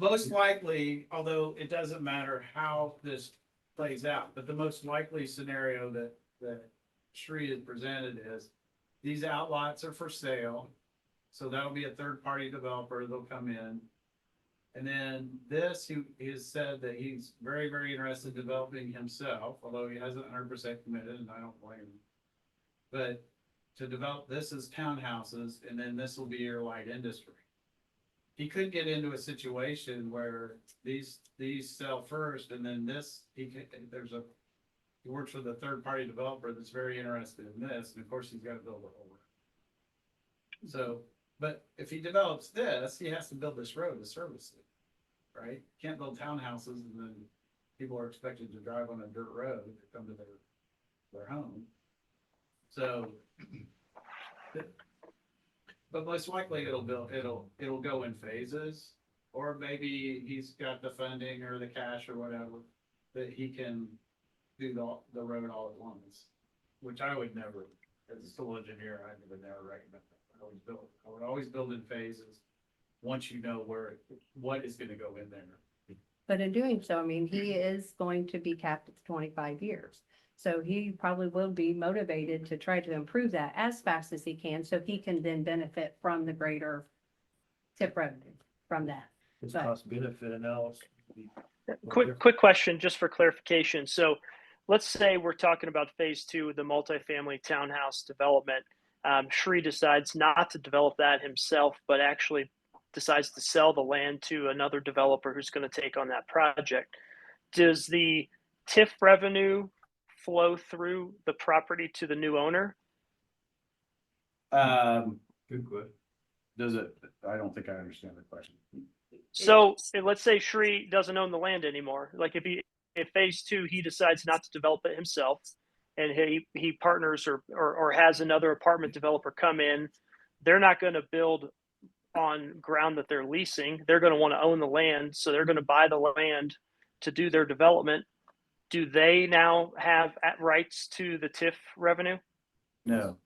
most likely, although it doesn't matter how this plays out, but the most likely scenario that Sri has presented is these outlots are for sale. So that'll be a third-party developer, they'll come in. And then this, he has said that he's very, very interested in developing himself, although he hasn't 100% committed, and I don't blame him. But to develop this as townhouses, and then this will be your light industry. He could get into a situation where these sell first, and then this, he works with a third-party developer that's very interested in this, and of course, he's gotta build a whole road. So, but if he develops this, he has to build this road to service it, right? Can't build townhouses and then people are expected to drive on a dirt road to come to their home. So, but most likely it'll go in phases, or maybe he's got the funding or the cash or whatever that he can do the road all at once, which I would never, as a civil engineer, I would never recommend that. I would always build in phases, once you know what is gonna go in there. But in doing so, I mean, he is going to be capped at 25 years. So he probably will be motivated to try to improve that as fast as he can, so he can then benefit from the greater tip revenue from that. It's Right. cost benefit analysis. Quick question, just for clarification. So let's say we're talking about phase two, the multifamily townhouse development. Sri decides not to develop that himself, but actually decides to sell the land to another developer who's going to take on that project. Does the TIF revenue flow through the property to the new owner? Good question. Does it, I don't think I understand the question. So let's say Sri doesn't own the land anymore. Like if phase two, he decides not to develop it himself, and he partners or has another apartment developer come in, they're not going to build on ground that they're leasing. They're going to want to own the land, so they're going to buy the land to do their development. Do they now have rights to the TIF revenue? No.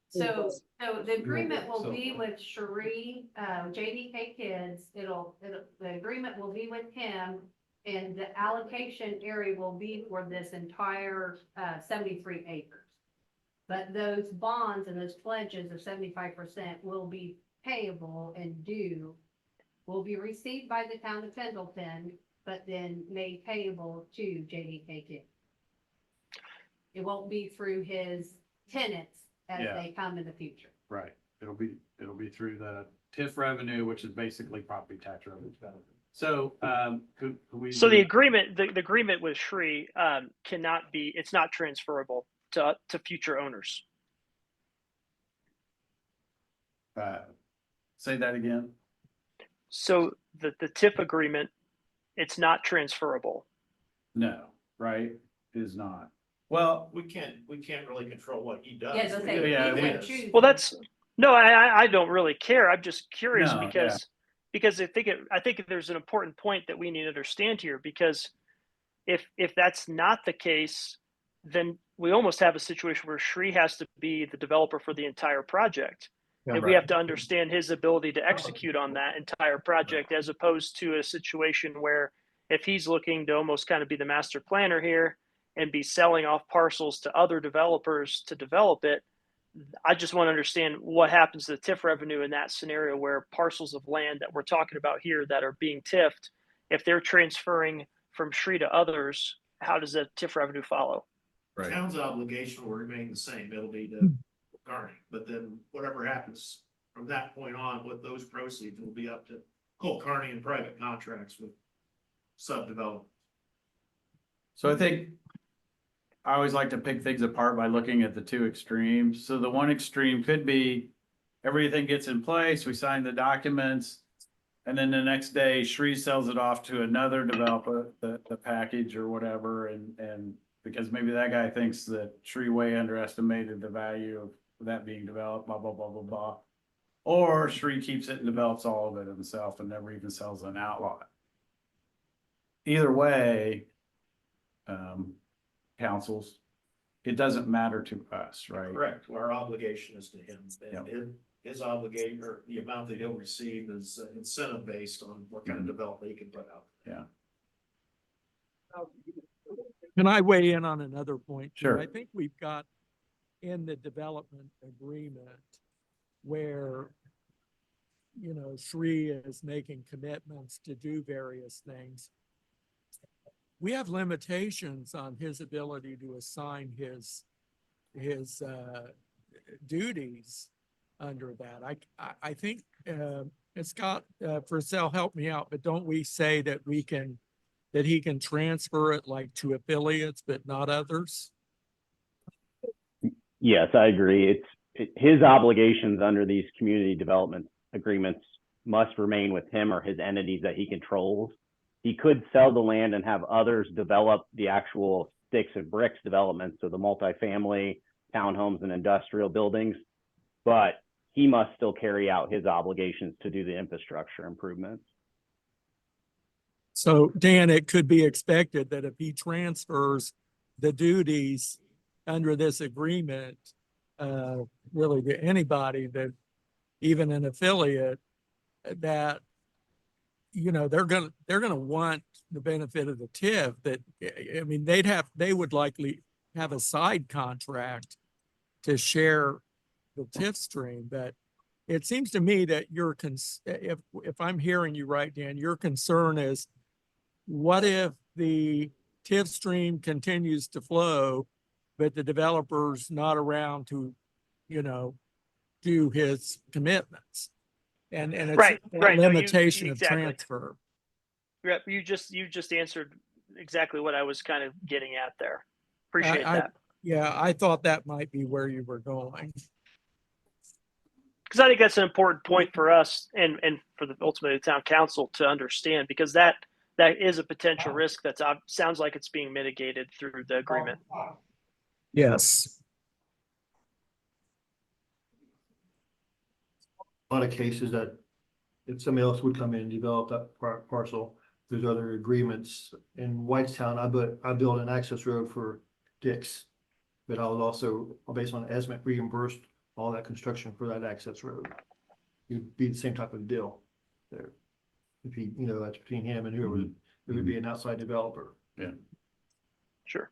So the agreement will be with Cherie, JDK Kids, the agreement will be with him. And the allocation area will be for this entire 73 acres. But those bonds and those pledges of 75% will be payable and due, will be received by the town of Pendleton, but then made payable to JDK Kids. It won't be through his tenants as Yeah. they come in the future. Right, it'll be through the TIF revenue, which is basically property tax revenue. So, could we? So the agreement with Sri cannot be. It's not transferable to future owners. Say that again. So the TIF agreement, it's not transferable. No, right, is not. Well, We can't really control what he does. Yeah, they'll say, Yeah, he we- can choose. Well, that's no, I don't really care. I'm just curious No, because I think there's an important point that we need to understand here, because if that's not the case, then we almost have a situation where Sri has to be the developer for the entire project. And we have to understand his ability to execute on that entire project, as opposed to a situation where if he's looking to almost kind of be the master planner here and be selling off parcels to other developers to develop it. I just want to understand what happens to the TIF revenue in that scenario where parcels of land that we're talking about here that are being TIFed, if they're transferring from Sri to others, how does that TIF revenue follow? The town's obligation will remain the same. It'll be to Kearney, but then whatever happens from that point on with those proceeds will be up to Cole Kearney and private contracts with subdevelopment. so I think I always like to pick things apart by looking at the two extremes. So the one extreme could be everything gets in place, we sign the documents, And then the next day, Shree sells it off to another developer, the package or whatever, and because maybe that guy thinks that Shree way underestimated the value of that being developed, blah, blah, blah, blah, blah. Or Shree keeps it and develops all of it himself and never even sells an outlot. Either way, councils, it doesn't matter to us, right? Correct. Our obligation is to him. Yep. And his obligation, or the amount that he'll receive is incentive based on what kind of development he can put out. Yeah. Can I weigh in on another point? Sure. I think we've got in the development agreement where, you know, Sri is making commitments to do various things. We have limitations on his ability to assign his duties under that. I think, Scott, Purcell, help me out, but don't we say that that he can transfer it like to affiliates, but not others? Yes, I agree. His obligations under these community development agreements must remain with him or his entities that he controls. He could sell the land and have others develop the actual sticks and bricks development, so the multifamily, townhomes, and industrial buildings, but he must still carry out his obligations to do the infrastructure improvements. So Dan, it could be expected that if he transfers the duties under this agreement, really to anybody, that even an affiliate, that, you know, they're gonna want the benefit of the TIF. That, I mean, they would likely have a side contract to share the TIF stream. But it seems to me that if I'm hearing you right, Dan, your concern is, what if the TIF stream continues to flow, but the developer's not around to, you know, do his commitments? And it's Right. a No, limitation of exactly. transfer. Yep, you just answered exactly what I was kind of getting at there. Appreciate that. Yeah, I thought that might be where you were going. Because I think that's an important point for us and for the ultimately the town council to understand, because that is a potential risk that sounds like it's being mitigated through the agreement. Yes. A lot of cases that if somebody else would come in and develop that parcel, there's other agreements. In Whitestown, I built an access road for Dick's, but I was also, based on estimate, reimbursed all that construction for that access road. It'd be the same type of deal there. If he, you know, that's between him and whoever, it would be an outside developer. Yeah. Sure.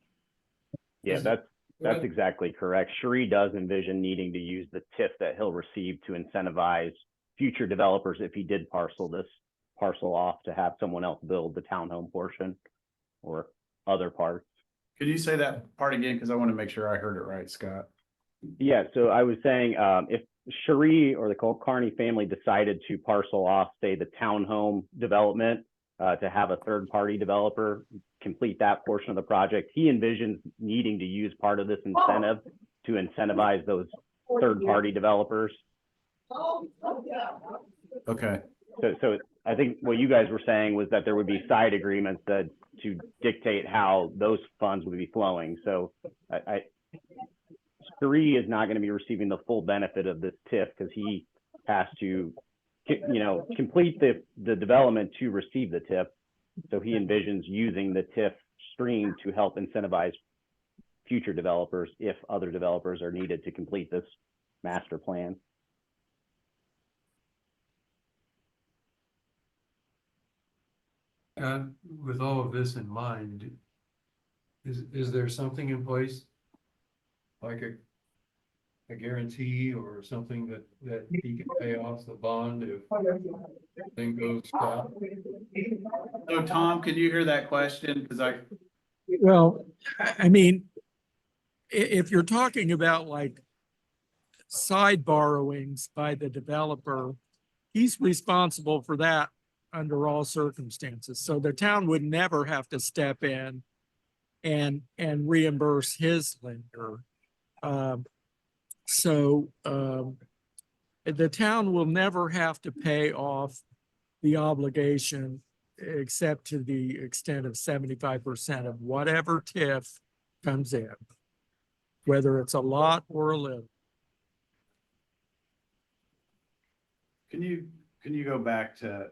Yeah, that's exactly correct. Shree does envision needing to use the TIF that he'll receive to incentivize future developers if he did parcel off to have someone else build the townhome portion or other parts. Could you say that part again? Because I want to make sure I heard it right, Scott. Yeah, so I was saying, if Sheree or the Carney family decided to parcel off, say, the townhome development, to have a third-party developer complete that portion of the project, he envisions needing to use part of this incentive to incentivize those third-party developers. Okay. So I think what you guys were saying was that there would be side agreements that to dictate how those funds would be flowing. So Sheree is not going to be receiving the full benefit of this TIF because he has to, you know, complete the development to receive the TIF. So he envisions using the TIF stream to help incentivize future developers if other developers are needed to complete this master plan. With all of this in mind, is there something in place? Like a guarantee or something that he can pay off the bond if thing goes south? So Tom, can you hear that question? Because Well, I mean, if you're talking about like side borrowings by the developer, he's responsible for that under all circumstances. So the town would never have to step in and reimburse his lender. The town will never have to pay off the obligation except to the extent of 75% of whatever TIF comes in, whether it's a lot or a little. Can you go back to,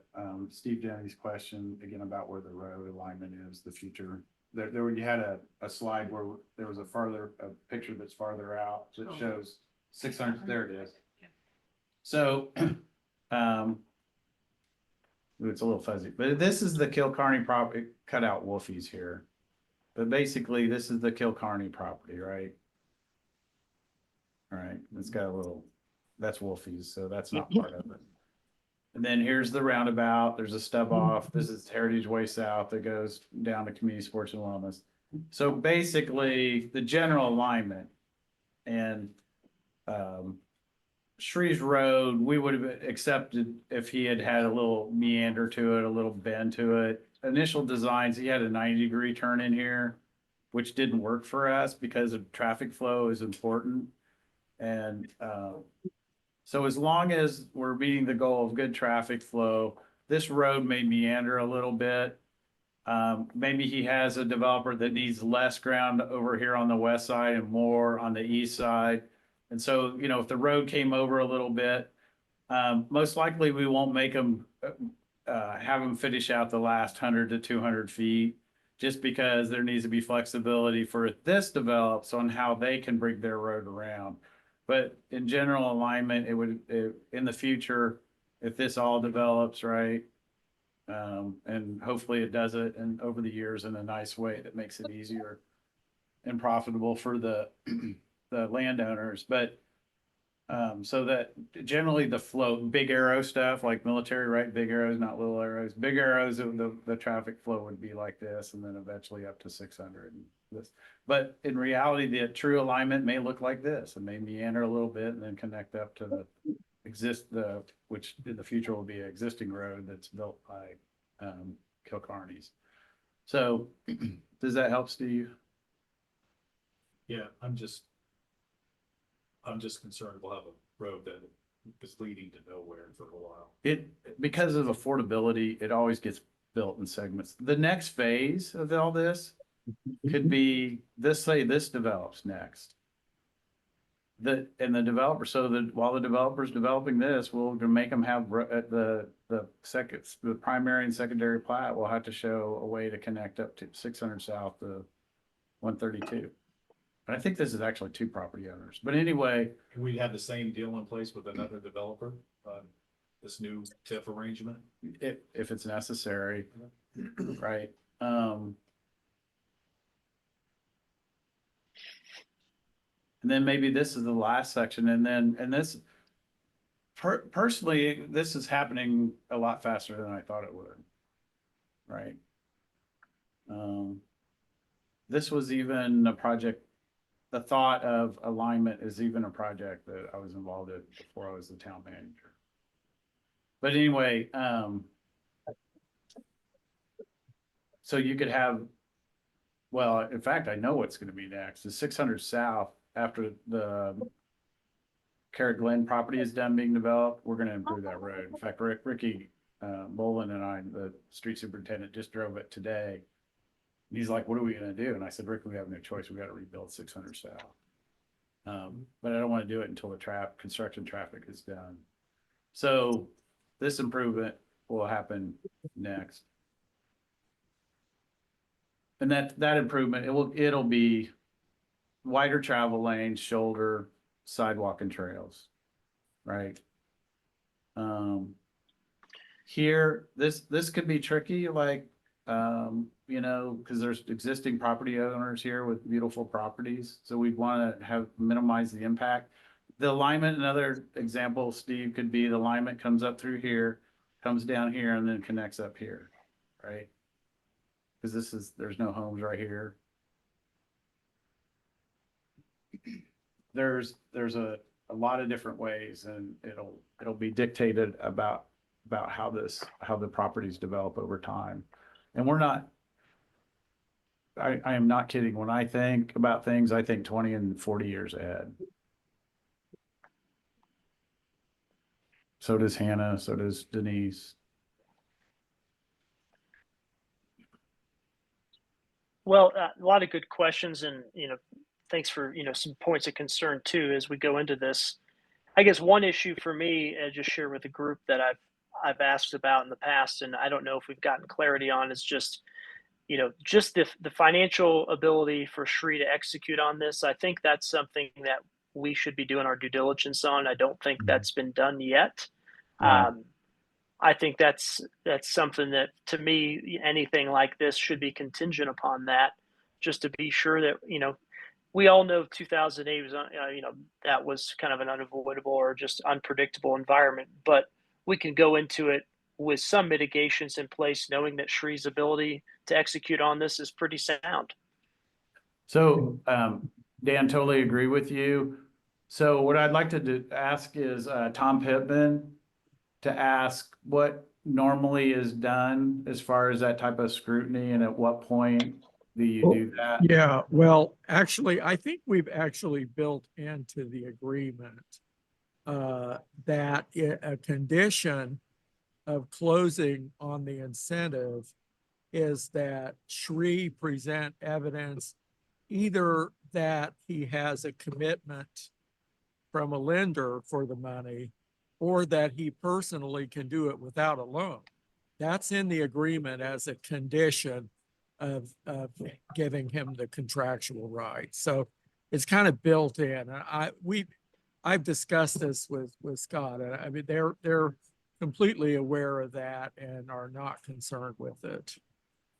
Steve Denny's question again about where the road alignment is, the future? There, you had a slide where there was a picture that's farther out that shows 600, there it is. So, it's a little fuzzy, but this is the Kilcarney property, cut out Wolfie's here. But basically, this is the Kilcarney property, right? All right, it's got a little, that's Wolfie's, so that's not part of it. And then here's the roundabout, there's a stub off, this is Heritage Way South that goes down to Community Sports and Wellness. So basically, the general alignment and, Shree's Road, we would have accepted if he had had a little meander to it, a little bend to it. Initial designs, he had a 90-degree turn in here, which didn't work for us because of traffic flow is important. And so as long as we're meeting the goal of good traffic flow, this road may meander a little bit. Maybe he has a developer that needs less ground over here on the west side and more on the east side. And so, you know, if the road came over a little bit, most likely we won't make them have them finish out the last 100 to 200 feet, just because there needs to be flexibility for if this develops on how they can bring their road around. But in general alignment, in the future, if this all develops right, and hopefully it does it and over the years in a nice way that makes it easier and profitable for the landowners, but so that generally the flow, big arrow stuff like military, right? Big arrows, not little arrows. Big arrows, the traffic flow would be like this, and then eventually up to 600. And this, but in reality, the true alignment may look like this, and may meander a little bit, and then connect up to which in the future will be an existing road that's built by Kilcarney's. So, does that help, Steve? Yeah, I'm just concerned we'll have a road that is leading to nowhere for a while. Because of affordability, it always gets built in segments. The next phase of all this could be say this develops next. The developer, so that while the developer's developing this, we'll make them have the primary and secondary plat will have to show a way to connect up to 600 south to 132. I think this is actually two property owners, but anyway. Can we have the same deal in place with another developer on this new TIF arrangement? If it's necessary, right? And then maybe this is the last section, and this, personally, this is happening a lot faster than I thought it would, right? This was even a project. The thought of alignment is even a project that I was involved in before I was the town manager. But anyway, so you could have, well, in fact, I know what's going to be next. The 600 South, after the Carrot Glen property is done being developed, we're going to improve that road. In fact, Ricky Bolin and I, the street superintendent, just drove it today. And he's like, what are we going to do? And I said, Rick, we have no choice. We got to rebuild 600 South. But I don't want to do it until the construction traffic is done. So this improvement will happen next. And that improvement, it'll be wider travel lanes, shoulder, sidewalk and trails, right? Here, this could be tricky, like, you know, because there's existing property owners here with beautiful properties. So we'd want to minimize the impact. The alignment, another example, Steve, could be the alignment comes up through here, comes down here, and then connects up here, right? Because there's no homes right here. There's a lot of different ways, and it'll be dictated about how the properties develop over time. And I am not kidding. When I think about things, I think 20 and 40 years ahead. So does Hannah, so does Denise. Well, a lot of good questions, and thanks for some points of concern too as we go into this. I guess one issue for me, just share with the group that I've asked about in the past, and I don't know if we've gotten clarity on, is just just the financial ability for Shri to execute on this. I think that's something that we should be doing our due diligence on. I don't think that's been done yet. Yeah. I think that's something that, to me, anything like this should be contingent upon that, just to be sure that we all know 2008 was that was kind of an unavoidable or just unpredictable environment, but we can go into it with some mitigations in place, knowing that Shri's ability to execute on this is pretty sound. So, Dan, totally agree with you. So what I'd like to ask is, Tom Pittman to ask what normally is done as far as that type of scrutiny, and at what point do you do that? Yeah, well, actually, I think we've actually built into the agreement that a condition of closing on the incentive is that Shri present evidence either that he has a commitment from a lender for the money, or that he personally can do it without a loan. That's in the agreement as a condition of giving him the contractual right. So it's kind of built in. I've discussed this with Scott, and I mean, they're completely aware of that and are not concerned with it.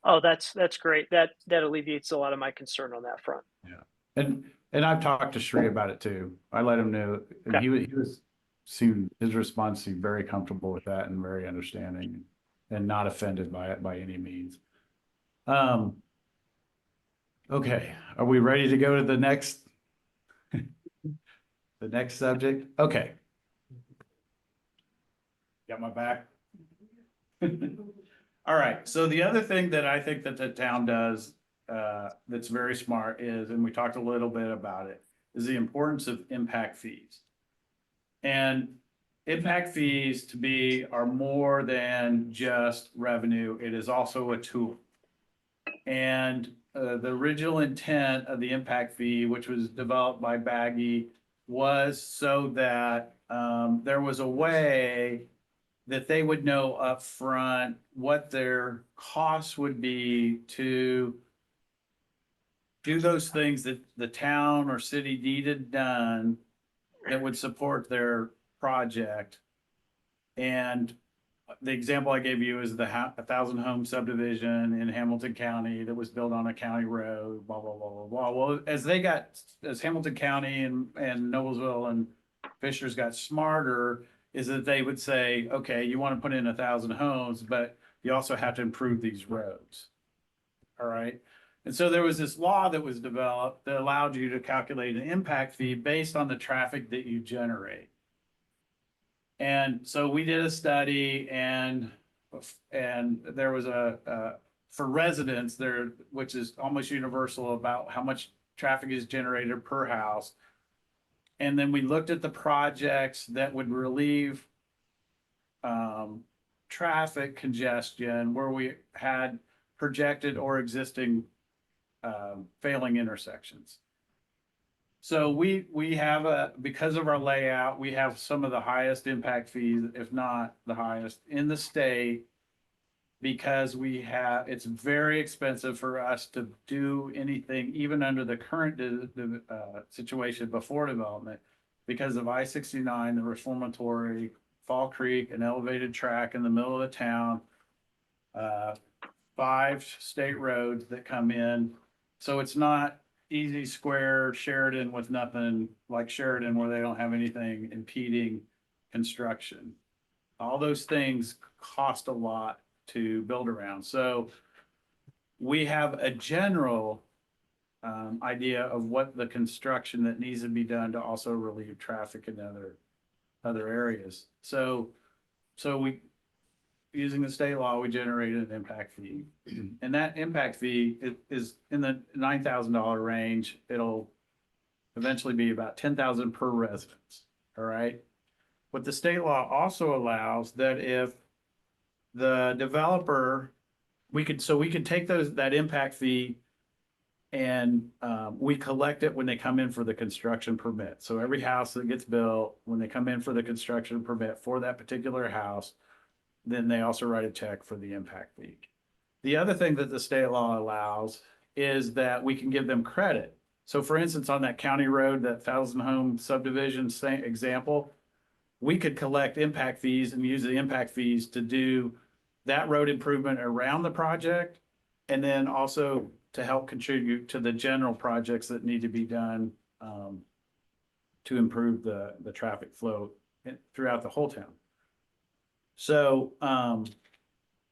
Oh, that's great. That alleviates a lot of my concern on that front. Yeah. And I've talked to Shri about it too. I let him know, and Okay. his response seemed very comfortable with that and very understanding and not offended by it by any means. Okay, are we ready to go to the next subject? Okay. Got my back? All right, so the other thing that I think that the town does that's very smart is, and we talked a little bit about it, is the importance of impact fees. And impact fees to me are more than just revenue. It is also a tool. And the original intent of the impact fee, which was developed by Baggy, was so that there was a way that they would know upfront what their costs would be to do those things that the town or city needed done that would support their project. And the example I gave you is the 1,000 home subdivision in Hamilton County that was built on a county road, blah, blah, blah, blah, blah. Well, as Hamilton County and Noblesville and Fishers got smarter, is that they would say, okay, you want to put in 1,000 homes, but you also have to improve these roads. All right. And so there was this law that was developed that allowed you to calculate an impact fee based on the traffic that you generate. And so we did a study, and there was for residents there, which is almost universal, about how much traffic is generated per house. And then we looked at the projects that would relieve traffic congestion where we had projected or existing failing intersections. So we have because of our layout, we have some of the highest impact fees, if not the highest in the state, because it's very expensive for us to do anything, even under the current situation before development, because of I-69, the reformatory, Fall Creek, an elevated track in the middle of the town, 5 state roads that come in. So it's not easy square Sheridan with nothing like Sheridan, where they don't have anything impeding construction. All those things cost a lot to build around. So we have a general idea of what the construction that needs to be done to also relieve traffic in other areas. So we, using the state law, we generated an impact fee, and that impact fee is in the $9,000 range. It'll eventually be about $10,000 per residence. All right. What the state law also allows, that if the developer, we could take that impact fee And we collect it when they come in for the construction permit. So every house that gets built, when they come in for the construction permit for that particular house, then they also write a check for the impact fee. The other thing that the state law allows is that we can give them credit. So for instance, on that county road, that 1,000-home subdivision example, we could collect impact fees and use the impact fees to do that road improvement around the project, and then also to help contribute to the general projects that need to be done to improve the traffic flow throughout the whole town. So,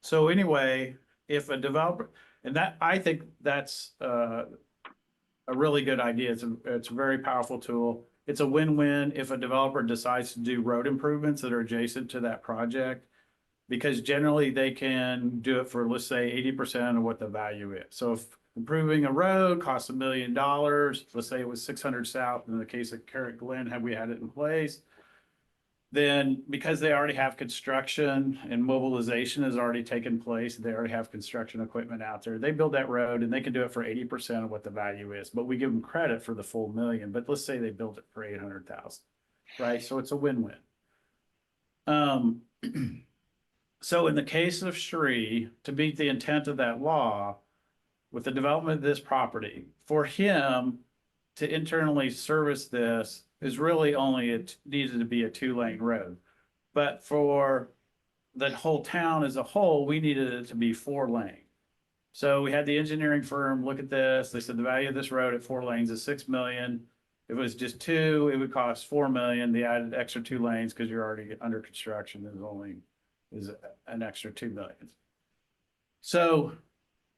so anyway, if a developer, and that, I think that's a really good idea. It's a very powerful tool. It's a win-win if a developer decides to do road improvements that are adjacent to that project, because generally they can do it for, let's say, 80% of what the value is. So if improving a road costs $1 million, let's say it was 600 South in the case of Carrot Glen, had we had it in place, then because they already have construction and mobilization has already taken place, they already have construction equipment out there, they build that road and they can do it for 80% of what the value is, but we give them credit for the full $1 million. But let's say they built it for 800,000, right? So it's a win-win. So in the case of Sri, to meet the intent of that law, with the development of this property, for him to internally service this is really only, it needed to be a 2-lane road. But for the whole town as a whole, we needed it to be 4-lane. So we had the engineering firm look at this. They said the value of this road at 4 lanes is $6 million. If it was just 2, it would cost $4 million. They added extra 2 lanes because you're already under construction. There's only an extra $2 million. So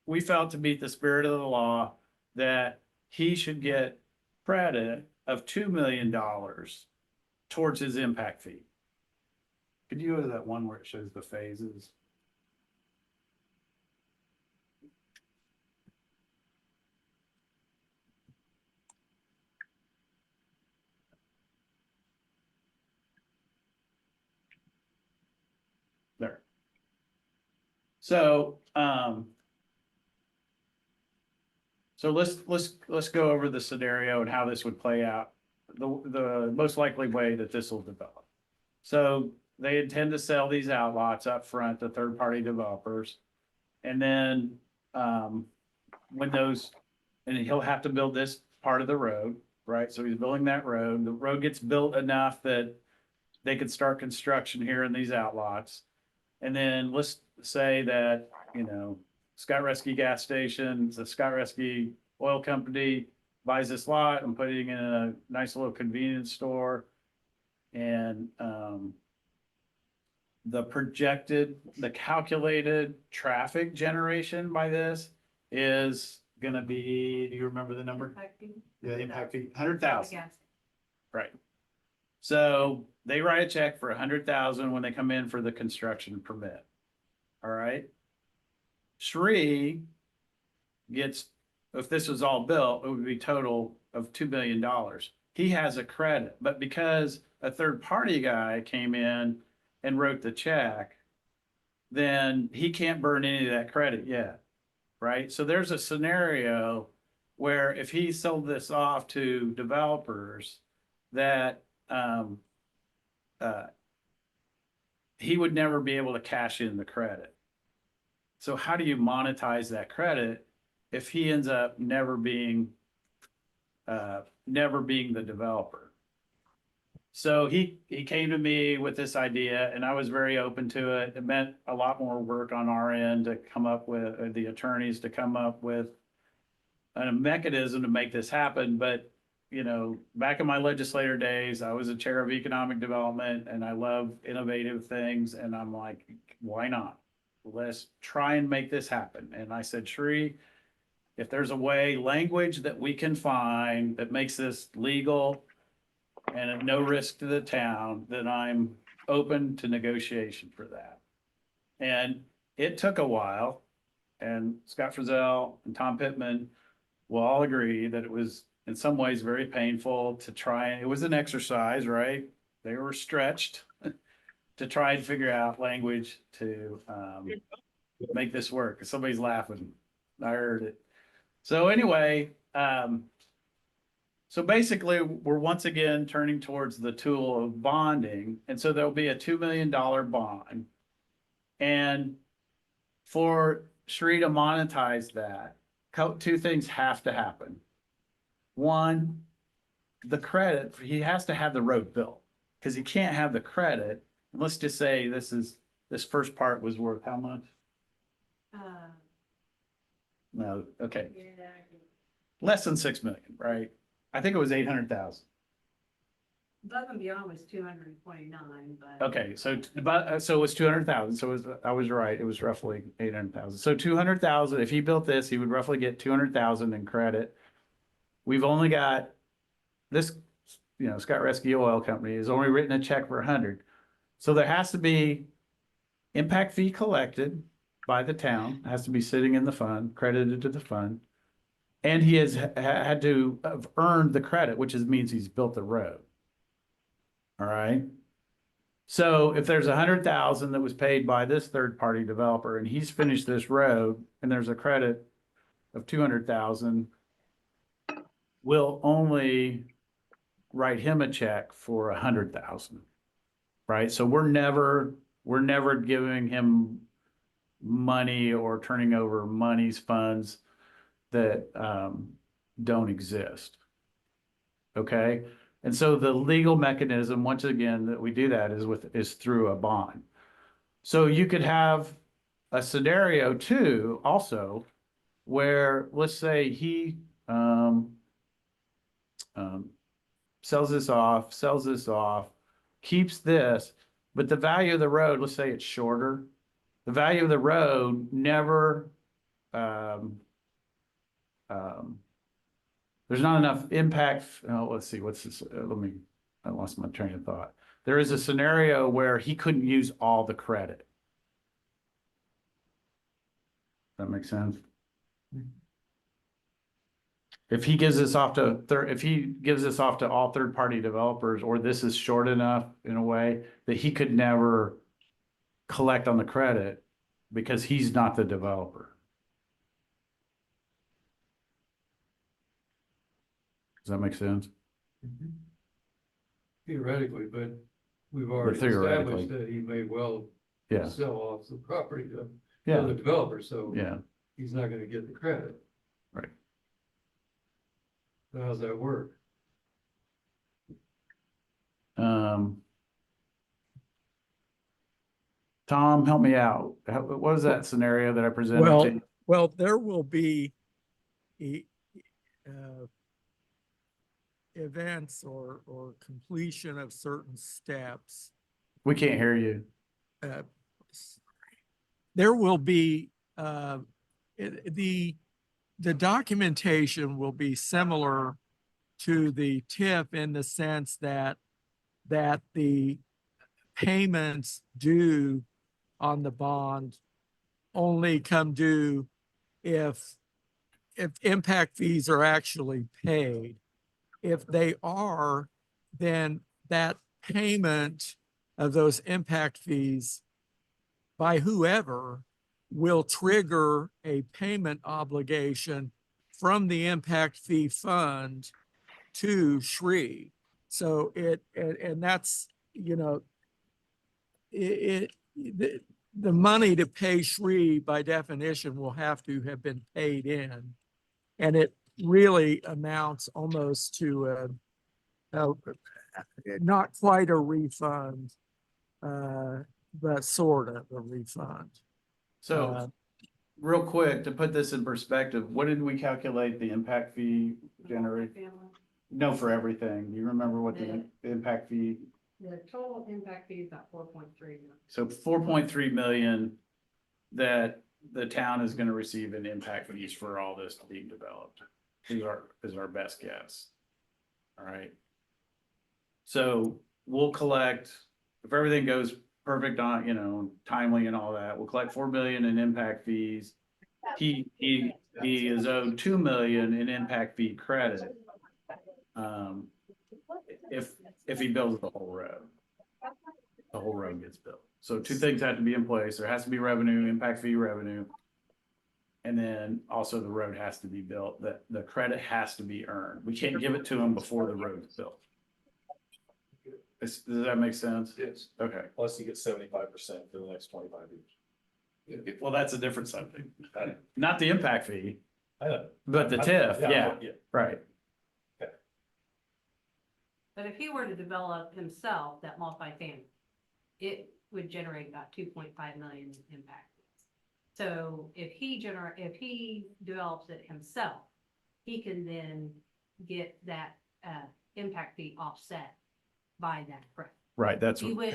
we felt, to meet the spirit of the law, that he should get credit of $2 million towards his impact fee. Could you go to that one where it shows the phases? There. So, so let's go over the scenario and how this would play out. The most likely way that this will develop. So they intend to sell these outlots up front to third-party developers, and then when those, and he'll have to build this part of the road, right? So he's building that road. The road gets built enough that they could start construction here in these outlots. And then let's say that, you know, Scott Rescue gas station, the Scott Rescue oil company buys this lot and putting in a nice little convenience store. And the calculated traffic generation by this is gonna be, do you remember the number? Yeah, the impact fee, 100,000. Right. So they write a check for 100,000 when they come in for the construction permit. All right. Sri gets, if this was all built, it would be total of $2 million. He has a credit, but because a third party guy came in and wrote the check, then he can't burn any of that credit yet. Right. So there's a scenario where if he sold this off to developers, that he would never be able to cash in the credit. So how do you monetize that credit if he ends up never being the developer? So he came to me with this idea, and I was very open to it. It meant a lot more work on our end to come up with, the attorneys to come up with a mechanism to make this happen. But, you know, back in my legislator days, I was a chair of economic development and I love innovative things. And I'm like, why not? Let's try and make this happen. And I said, Sri, if there's a way, language that we can find that makes this legal and at no risk to the town, then I'm open to negotiation for that. And it took a while, and Scott Frizzell and Tom Pittman will all agree that it was in some ways very painful to try. And it was an exercise, right? They were stretched to try and figure out language to make this work. Somebody's laughing. I heard it. So anyway, so basically, we're once again turning towards the tool of bonding, and so there'll be a $2 million bond. And for Sri to monetize that, two things have to happen. One, the credit, he has to have the road built, because he can't have the credit. And let's just say this first part was worth how much? No, okay, Yeah. less than 6 million, right? I think it was 800,000. Above and beyond was 229, but. Okay, so so it was 200,000. So I was right. It was roughly 800,000. So 200,000. If he built this, he would roughly get 200,000 in credit. We've only got this, Scott Rescue Oil Company has only written a check for 100. So there has to be impact fee collected by the town. It has to be sitting in the fund, credited to the fund, and he has had to have earned the credit, which means he's built the road. All right. So if there's 100,000 that was paid by this third-party developer and he's finished this road and there's a credit of 200,000, we'll only write him a check for 100,000, right? So we're never giving him money or turning over money's funds that don't exist. Okay. And so the legal mechanism, once again, that we do that is through a bond. So you could have a scenario too, also, where let's say he sells this off, keeps this, but the value of the road, let's say it's shorter, the value of the road never there's not enough impact. Oh, let's see, what's this? I lost my train of thought. There is a scenario where he couldn't use all the credit. That makes sense? If he gives this off to all third-party developers, or this is short enough in a way that he could never collect on the credit because he's not the developer. Does that make sense? Theoretically, but we've already theoretically. established that he may well Yeah, sell off the property to yeah, other developers, so yeah. he's not gonna get the credit. Right. So how's that work? Tom, help me out. What was that scenario that I presented to Well, you? well, there will be uh, events or completion of certain steps. We can't hear you. There will be the documentation will be similar to the TIF in the sense that the payments due on the bond only come due if impact fees are actually paid. If they are, then that payment of those impact fees by whoever will trigger a payment obligation from the impact fee fund to Sri. So and that's, the money to pay Sri by definition will have to have been paid in. And it really amounts almost to not quite a refund, but sort of a refund. So real quick, to put this in perspective, what did we calculate the impact fee generate? No, for everything. Do you remember what the impact fee? The total impact fee is about 4.3. So 4.3 million that the town is going to receive in impact fees for all this being developed is our best guess. All right. So we'll collect, if everything goes perfect on, timely and all that, we'll collect 4 million in impact fees. He is owed 2 million in impact fee credit. If he builds the whole road gets built. So two things have to be in place. There has to be revenue, impact fee revenue, And then also the road has to be built, the credit has to be earned. We can't give it to them before the road is built. Does that make sense? Yes. Okay. Plus you get 75% for the next 25 years. Well, that's a different subject. Not the impact fee, I know. but the TIF, yeah, Yeah. right. But if he were to develop himself, that multifamily, it would generate about 2.5 million in impact fees. So if he develops it himself, he can then get that, impact fee offset by that credit. Right, that's He what,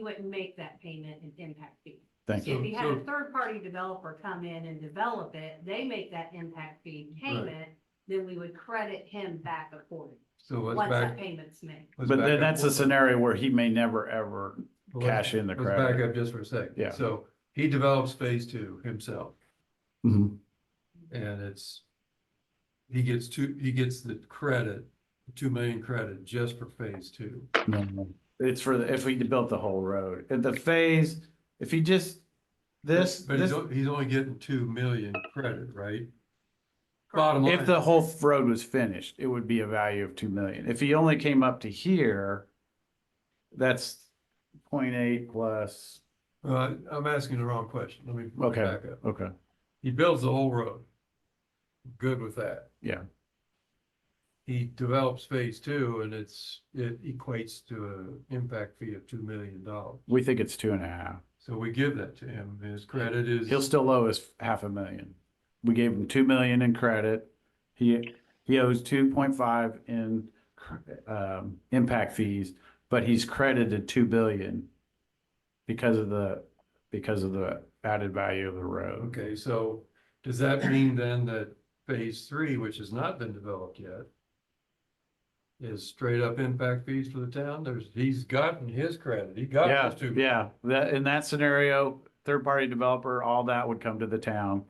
wouldn't make that payment in impact fee. thank you. If he had a third-party developer come in and develop it, they make that impact fee payment, then we would credit him back accordingly, So let's once that back. payment's made. let's But back then up that's a one- scenario where he may never, ever well, let's- cash in the Let's back credit. up just for a second. Yeah. So he develops phase two himself, Mhm. and he gets the credit, 2 million credit just for phase two. No, it's for, if we built the whole road, and the phase, if he just, But this, he's only getting 2 million credit, right? Bottom line. if the whole road was finished, it would be a value of 2 million. If he only came up to here, that's 0.8 plus, I'm asking the wrong question. Let me okay, back up. okay, He builds the whole road. Good with that. yeah. He develops phase two and it equates to an impact fee of $2 million. We think it's 2.5. So we give that to him. His credit is. He'll still owe us $500,000. We gave him 2 million in credit. He owes 2.5 in impact fees, but he's credited 2 billion because of the added value of the road. Okay, so does that mean then that phase three, which has not been developed yet, is straight up impact fees for the town? He's gotten his credit. He got Yeah, those 2 yeah. That, in that scenario, third-party developer, all that would come to the town.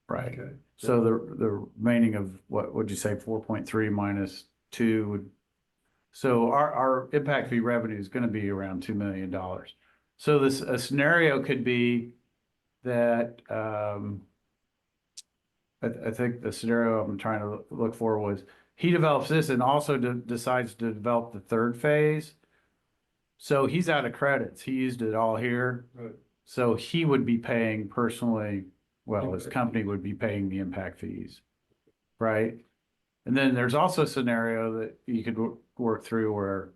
Right. Okay. So the remaining of, what would you say, 4.3 minus 2 would, so our impact fee revenue is gonna be around $2 million. So a scenario could be that, I think the scenario I'm trying to look for was, he develops this and also decides to develop the third phase. So he's out of credits. He used it all here. Right. So he would be paying personally, well, his Impact company would be paying the impact fees, right? And then there's also a scenario that you could work through where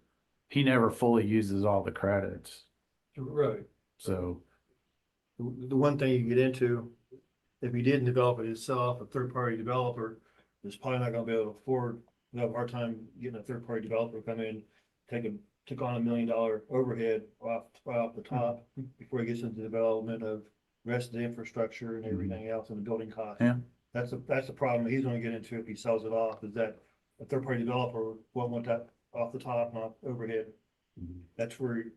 he never fully uses all the credits. Right. So, The one thing you get into, if he didn't develop it himself, a third-party developer is probably not gonna be able to afford, you have a hard time getting a third-party developer to come in, took on $1 million overhead right off the top before he gets into development of rest of the infrastructure and everything else and the building costs. yeah, That's the problem he's gonna get into if he sells it off, is that a third-party developer won't want that off the top, not overhead. That's where you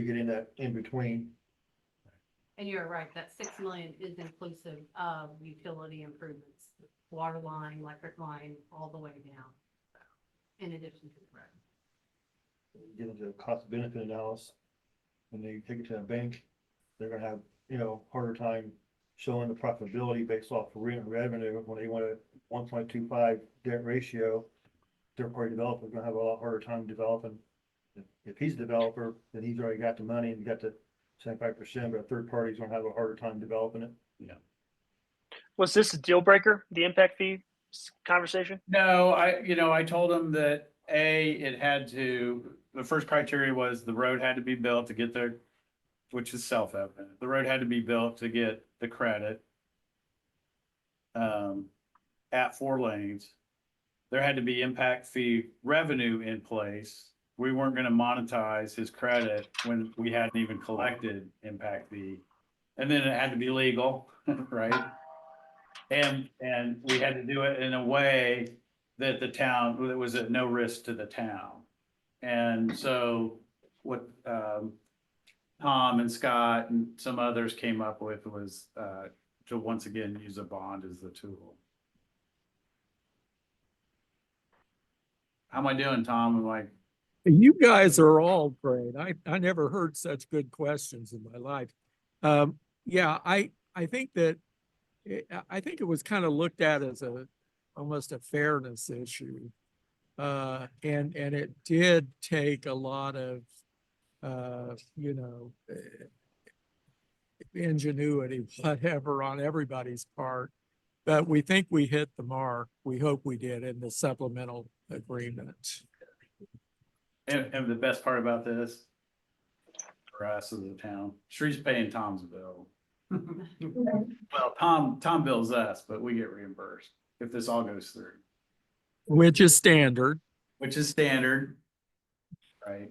get in that in between. And you're right, that 6 million is inclusive of utility improvements, water line, electric line, all the way down. In addition to the road. Get into a cost benefit analysis. When they take it to a bank, they're gonna have, harder time showing the profitability based off of revenue when they want a 1.25 debt ratio. Third-party developer's gonna have a lot harder time developing. If he's a developer, then he's already got the money and got the 75%, but a third party's gonna have a harder time developing it. Was this a deal breaker, the impact fee conversation? no, I told him that the first criteria was the road had to be built to get there, which is self-evident. The road had to be built to get the credit. At 4 lanes. There had to be impact fee revenue in place. We weren't gonna monetize his credit when we hadn't even collected impact fee. And then it had to be legal, right? And we had to do it in a way that that was at no risk to the town. And so what Tom and Scott and some others came up with was to once again use a bond as the tool. How am I doing, Tom? You guys are all great. I never heard such good questions in my life. Yeah, I think that I think it was kind of looked at as almost a fairness issue. And it did take a lot of, ingenuity, whatever, on everybody's part. But we think we hit the mark. We hope we did in the supplemental agreement. And the best part about this, for us as a town, Shree's paying Tom's bill. Well, Tom bills us, but we get reimbursed if this all goes through, Which is standard. which is standard, right?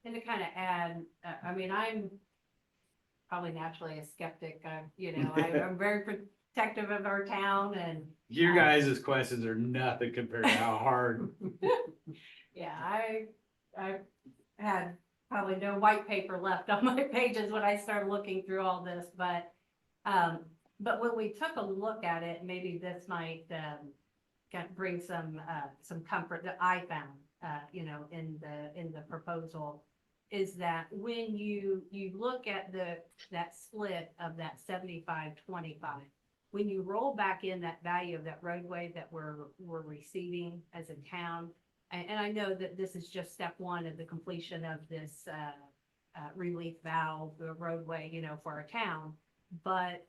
And to kind of add, I mean, I'm probably naturally a skeptic. I'm very protective of our town and. Your guys' questions are nothing compared to how hard. Yeah, I had probably no white paper left on my pages when I started looking through all this, but when we took a look at it, maybe this might bring some comfort that I found, in the proposal, is that when you look at that split of that 75-25, when you roll back in that value of that roadway that we're receiving as a town, and I know that this is just step one of the completion of this relief valve, the roadway, for our town, but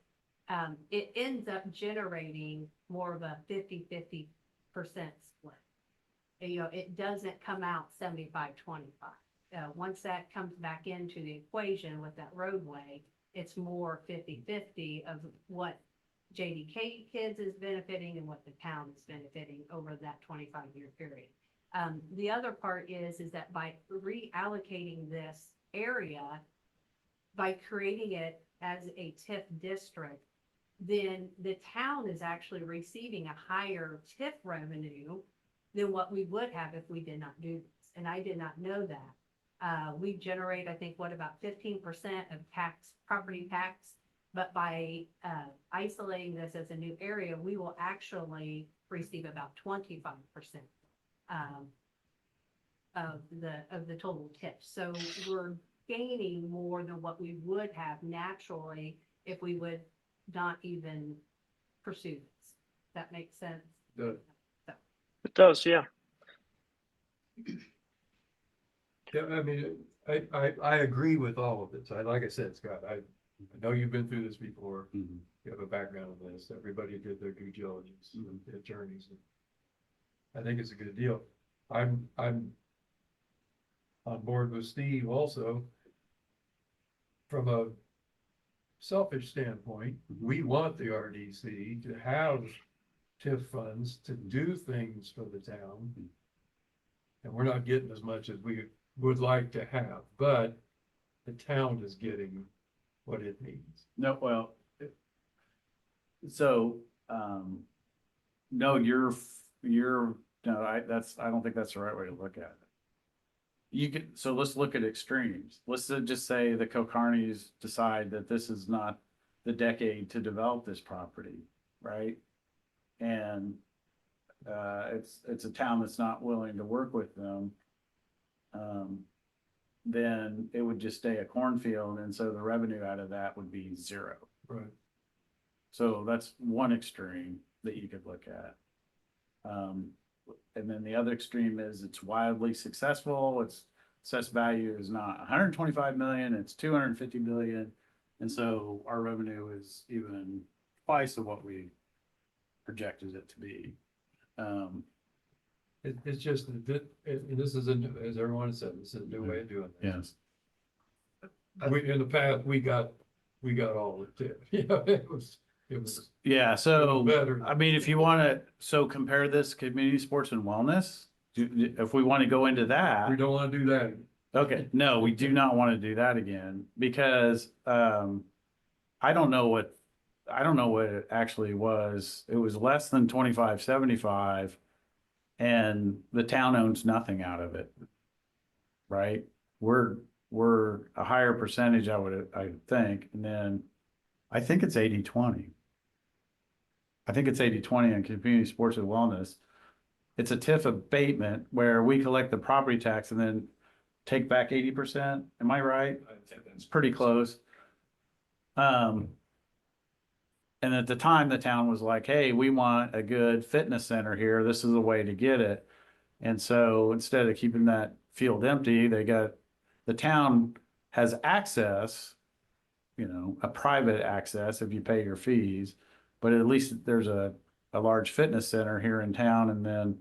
it ends up generating more of a 50-50% split. It doesn't come out 75-25. Once that comes back into the equation with that roadway, it's more 50-50 of what JDK kids is benefiting and what the town is benefiting over that 25-year period. The other part is that by reallocating this area, by creating it as a TIF district, then the town is actually receiving a higher TIF revenue than what we would have if we did not do this. And I did not know that. We generate, I think, about 15% of property tax, but by isolating this as a new area, we will actually receive about 25% of the total TIF. So we're gaining more than what we would have naturally if we would not even pursue this. That makes sense? Good. It does, yeah. Yeah, I mean, I agree with all of it. Like I said, Scott, I know you've been through this before. Mhm. You have a background in this. Everybody did their due diligence, the attorneys. I think it's a good deal. I'm on board with Steve also. From a selfish standpoint, we want the RDC to have TIF funds to do things for the town. And we're not getting as much as we would like to have, but the town is getting what it needs. No, well, so, no, no, I don't think that's the right way to look at it. So let's look at extremes. Let's just say the Cocarnies decide that this is not the decade to develop this property, right? And it's a town that's not willing to work with them. Then it would just stay a cornfield, and so the revenue out of that would be zero. Right. So that's one extreme that you could look at. And then the other extreme is it's wildly successful. Its assessed value is not 125 million, it's 250 million. And so our revenue is even twice of what we projected it to be. It's just that, and this is as everyone said, this is a new way of doing this. Yes. In the past, we got all the TIF. It was. Yeah, so, better. I mean, if you want to, so compare this community sports and wellness, if we want to go into that. We don't want to do that. Okay, no, we do not want to do that again, because, I don't know what it actually was. It was less than 2575, and the town owns nothing out of it. Right? We're a higher percentage, I think, and then I think it's 80-20. I think it's 80-20 on community sports and wellness. It's a TIF abatement where we collect the property tax and then take back 80%. Am I right? It's pretty close. And at the time, the town was like, hey, we want a good fitness center here. This is a way to get it. And so instead of keeping that field empty, the town has access, a private access if you pay your fees. But at least there's a large fitness center here in town. And then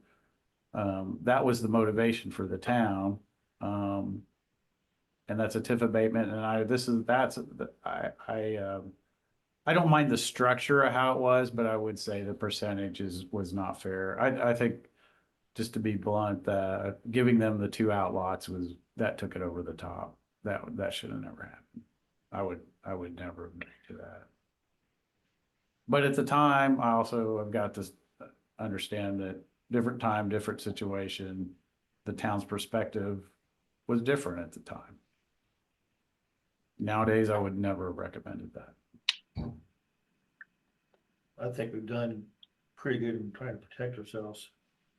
that was the motivation for the town. And that's a TIF abatement. And I don't mind the structure of how it was, but I would say the percentages was not fair. I think, just to be blunt, giving them the 2 outlots that took it over the top. That should have never happened. I would never agree to that. But at the time, I also have got to understand that different time, different situation, the town's perspective was different at the time. Nowadays, I would never have recommended that. I think we've done pretty good in trying to protect ourselves.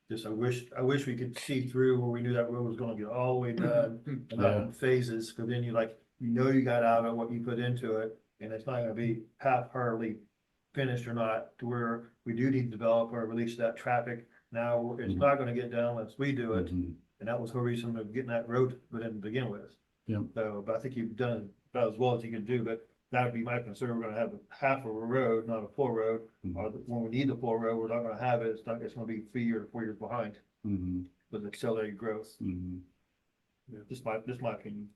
Just, I wish we could see through where we knew that road was gonna get all the way done, and not in phases, because then you got out of what you put into it, and it's not gonna be half-heartedly finished or not, to where we do need to develop or release that traffic. Now, it's not gonna get done unless we do it, and that was the reason of getting that road put in to begin with. Yep. So, but I think you've done about as well as you can do, but that would be my concern. We're gonna have half of a road, not a full road. Or when we need the full road, we're not gonna have it. It's gonna be 3 years, 4 years behind with accelerated growth. Just my opinion.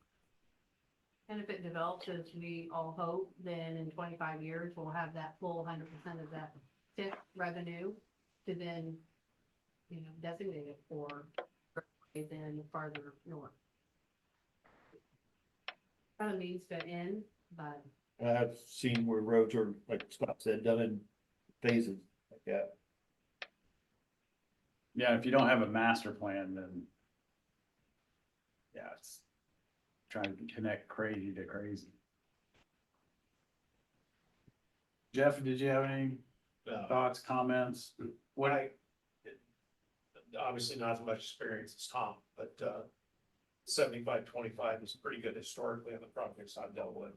And if it develops as we all hope, then in 25 years, we'll have that full 100% of that TIF revenue to then, designate it for then farther north. Kind of needs to end, but And I've seen where roads are, like Scott said, done in phases like that. Yeah, if you don't have a master plan, then yeah, it's trying to connect crazy to crazy. Jeff, did you have any thoughts, comments? Obviously not as much experience as Tom, but 75-25 is pretty good historically on the projects I've dealt with.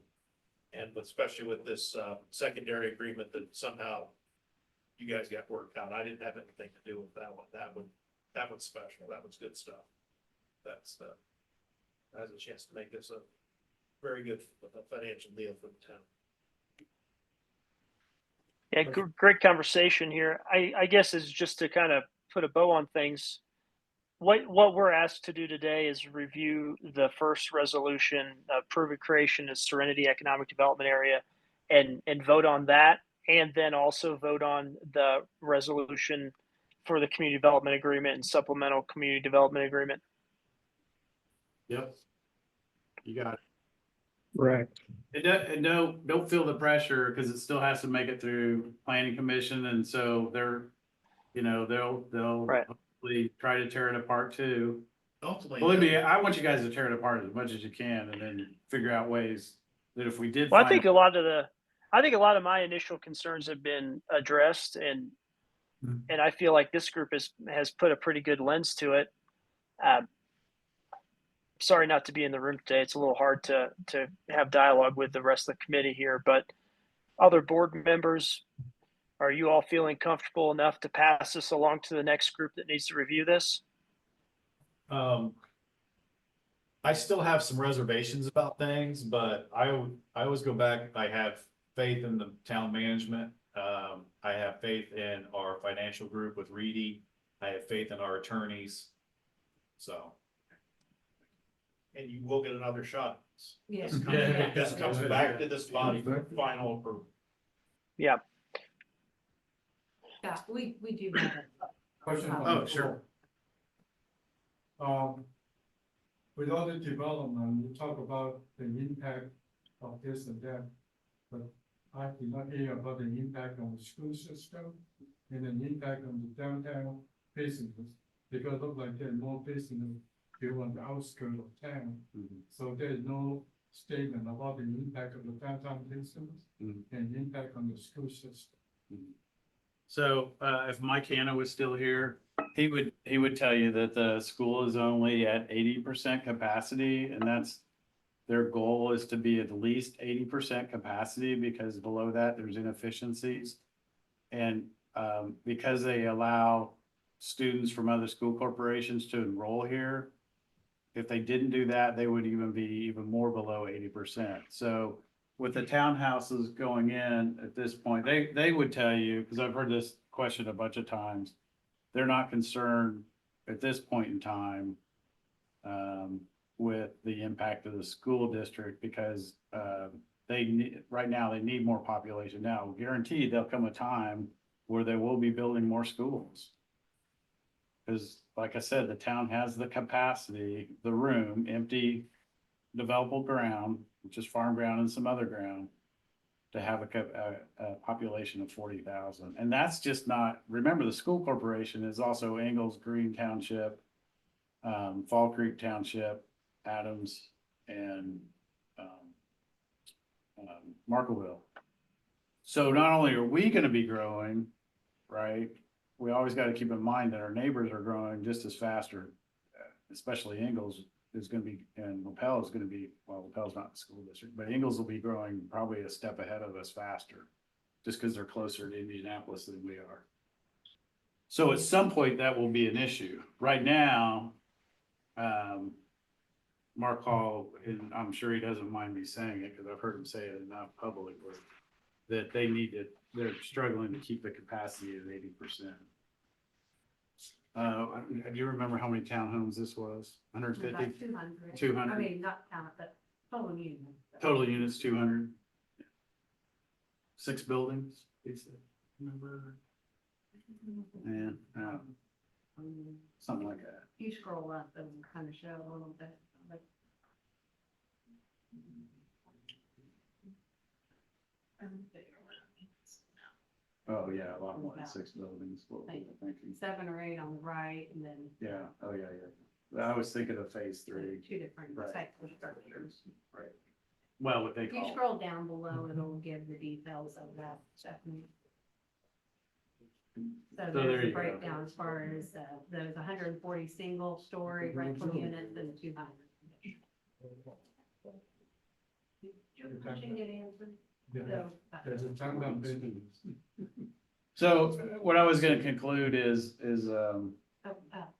And especially with this secondary agreement that somehow you guys got worked out. I didn't have anything to do with that one. That one's special. That was good stuff. That has a chance to make this a very good financial deal for the town. Yeah, great conversation here. I guess is just to kind of put a bow on things. What we're asked to do today is review the first resolution, approve a creation of Serenity Economic Development Area, and vote on that, and then also vote on the resolution for the community development agreement and supplemental community development agreement. Yep. You got it. Right. And don't feel the pressure, because it still has to make it through planning commission, and so they'll Right. hopefully try to tear it apart too. Ultimately, Believe me, I want you guys to tear it apart as much as you can, and then figure out ways that if we did. Well, I think a lot of my initial concerns have been addressed, and I feel like this group has put a pretty good lens to it. Sorry not to be in the room today. It's a little hard to have dialogue with the rest of the committee here, but other board members, are you all feeling comfortable enough to pass this along to the next group that needs to review this? I still have some reservations about things, but I always go back. I have faith in the town management. I have faith in our financial group with Reedy. I have faith in our attorneys. So. and you will get another shot. yes. This comes back to this body for final approval. Yeah. Yeah, we do have it. Question. Oh, sure. With all the development, you talk about the impact of this and that, but I did not hear about the impact on the school system and the impact on the downtown business, because it look like there's more business here on the outskirts of town. So there's no statement about the impact of the downtown business and the impact on the school system. So if Mike Hanna was still here, he would tell you that the school is only at 80% capacity, and their goal is to be at least 80% capacity because below that, there's inefficiencies. And because they allow students from other school corporations to enroll here, if they didn't do that, they would even be even more below 80%. So with the townhouses going in at this point, they would tell you, because I've heard this question a bunch of times, they're not concerned at this point in time with the impact of the school district because right now they need more population. Now, guaranteed there'll come a time where they will be building more schools. Because like I said, the town has the capacity, the room, empty developable ground, which is farm ground and some other ground, to have a population of 40,000. And that's just not, remember the school corporation is also Ingalls Green Township, Fall Creek Township, Adams, and Markville. So not only are we gonna be growing, right? We always gotta keep in mind that our neighbors are growing just as fast, or especially Ingalls is gonna be, and LaPel is gonna be, well, LaPel's not in the school district, but Ingalls will be growing probably a step ahead of us faster, just because they're closer to Indianapolis than we are. So at some point that will be an issue. Right now, Mark Hall, and I'm sure he doesn't mind me saying it because I've heard him say it enough publicly, that they're struggling to keep the capacity at 80%. Do you remember how many townhomes this was? 150? About 200. 200. I mean, not count, but total units. Total units, 200. 6 buildings, he said. Remember? Yeah, something like that. You scroll up and kind of show a little bit. Like, Oh, yeah, a lot more than 6 buildings. What was I thinking? 7 or 8 on the right, and then Yeah, oh, yeah. I was thinking of phase 3. 2 different Right. types of structures. Right. Well, what they If you call, scroll down below, it'll give the details of that, Stephanie. So there there's you a go. breakdown as far as those 140 single story rental units and 200. You're pushing it in. so what I was gonna conclude is,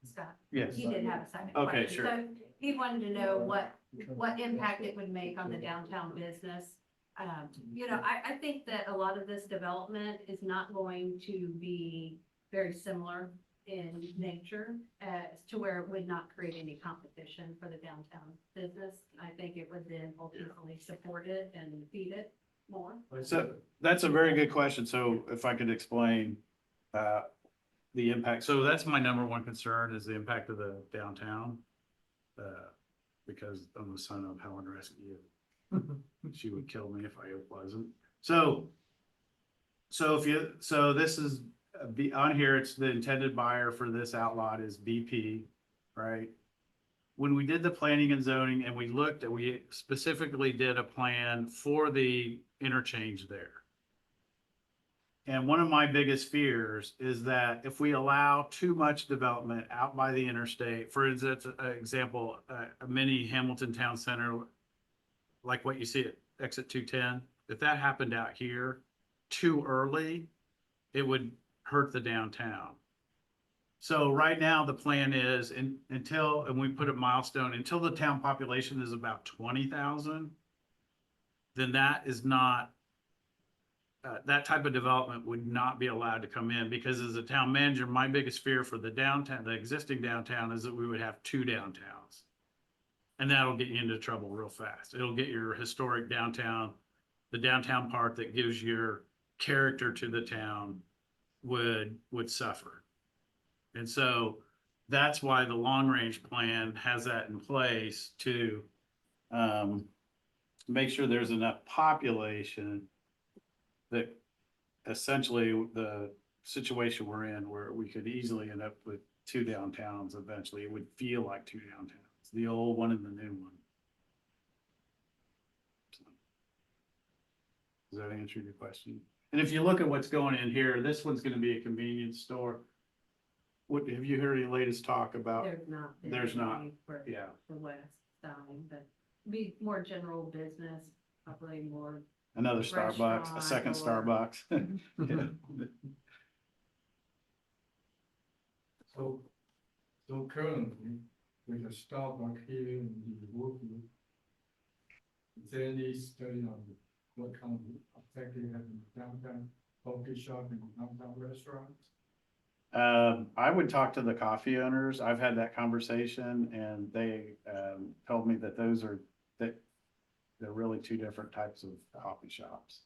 Scott, yes. he did have a second Okay, question. sure. So he wanted to know what impact it would make on the downtown business. I think that a lot of this development is not going to be very similar in nature as to where it would not create any competition for the downtown business. I think it would then ultimately support it and feed it more. So that's a very good question. So if I could explain the impact. So that's my number one concern is the impact of the downtown. Because I'm the son of Helen Rescue. She would kill me if I wasn't. So this is on here, it's the intended buyer for this outlot is BP, right? When we did the planning and zoning and we specifically did a plan for the interchange there. And one of my biggest fears is that if we allow too much development out by the interstate, for example, a mini Hamilton Town Center, like what you see at exit 210, if that happened out here too early, it would hurt the downtown. So right now the plan is and we put a milestone, until the town population is about 20,000, then that is not, that type of development would not be allowed to come in, because as a town manager, my biggest fear for the downtown, the existing downtown, is that we would have 2 downtowns. And that'll get you into trouble real fast. It'll get your historic downtown, the downtown part that gives your character to the town would suffer. And so that's why the long range plan has that in place to make sure there's enough population that essentially the situation we're in, where we could easily end up with 2 downtowns eventually. It would feel like 2 downtowns, the old one and the new one. So, does that answer your question? And if you look at what's going in here, this one's going to be a convenience store. What have you heard any latest talk about? There's not. There's not. For Yeah. the west side, but be more general business, probably more. Another Starbucks, a second Restaurant Starbucks. Yeah. So currently, with the Starbucks here in the Woodview, is there any study on what kind of effect they have in downtown coffee shop and downtown restaurants? I would talk to the coffee owners. I've had that conversation and they, told me that that they're really two different types of coffee shops.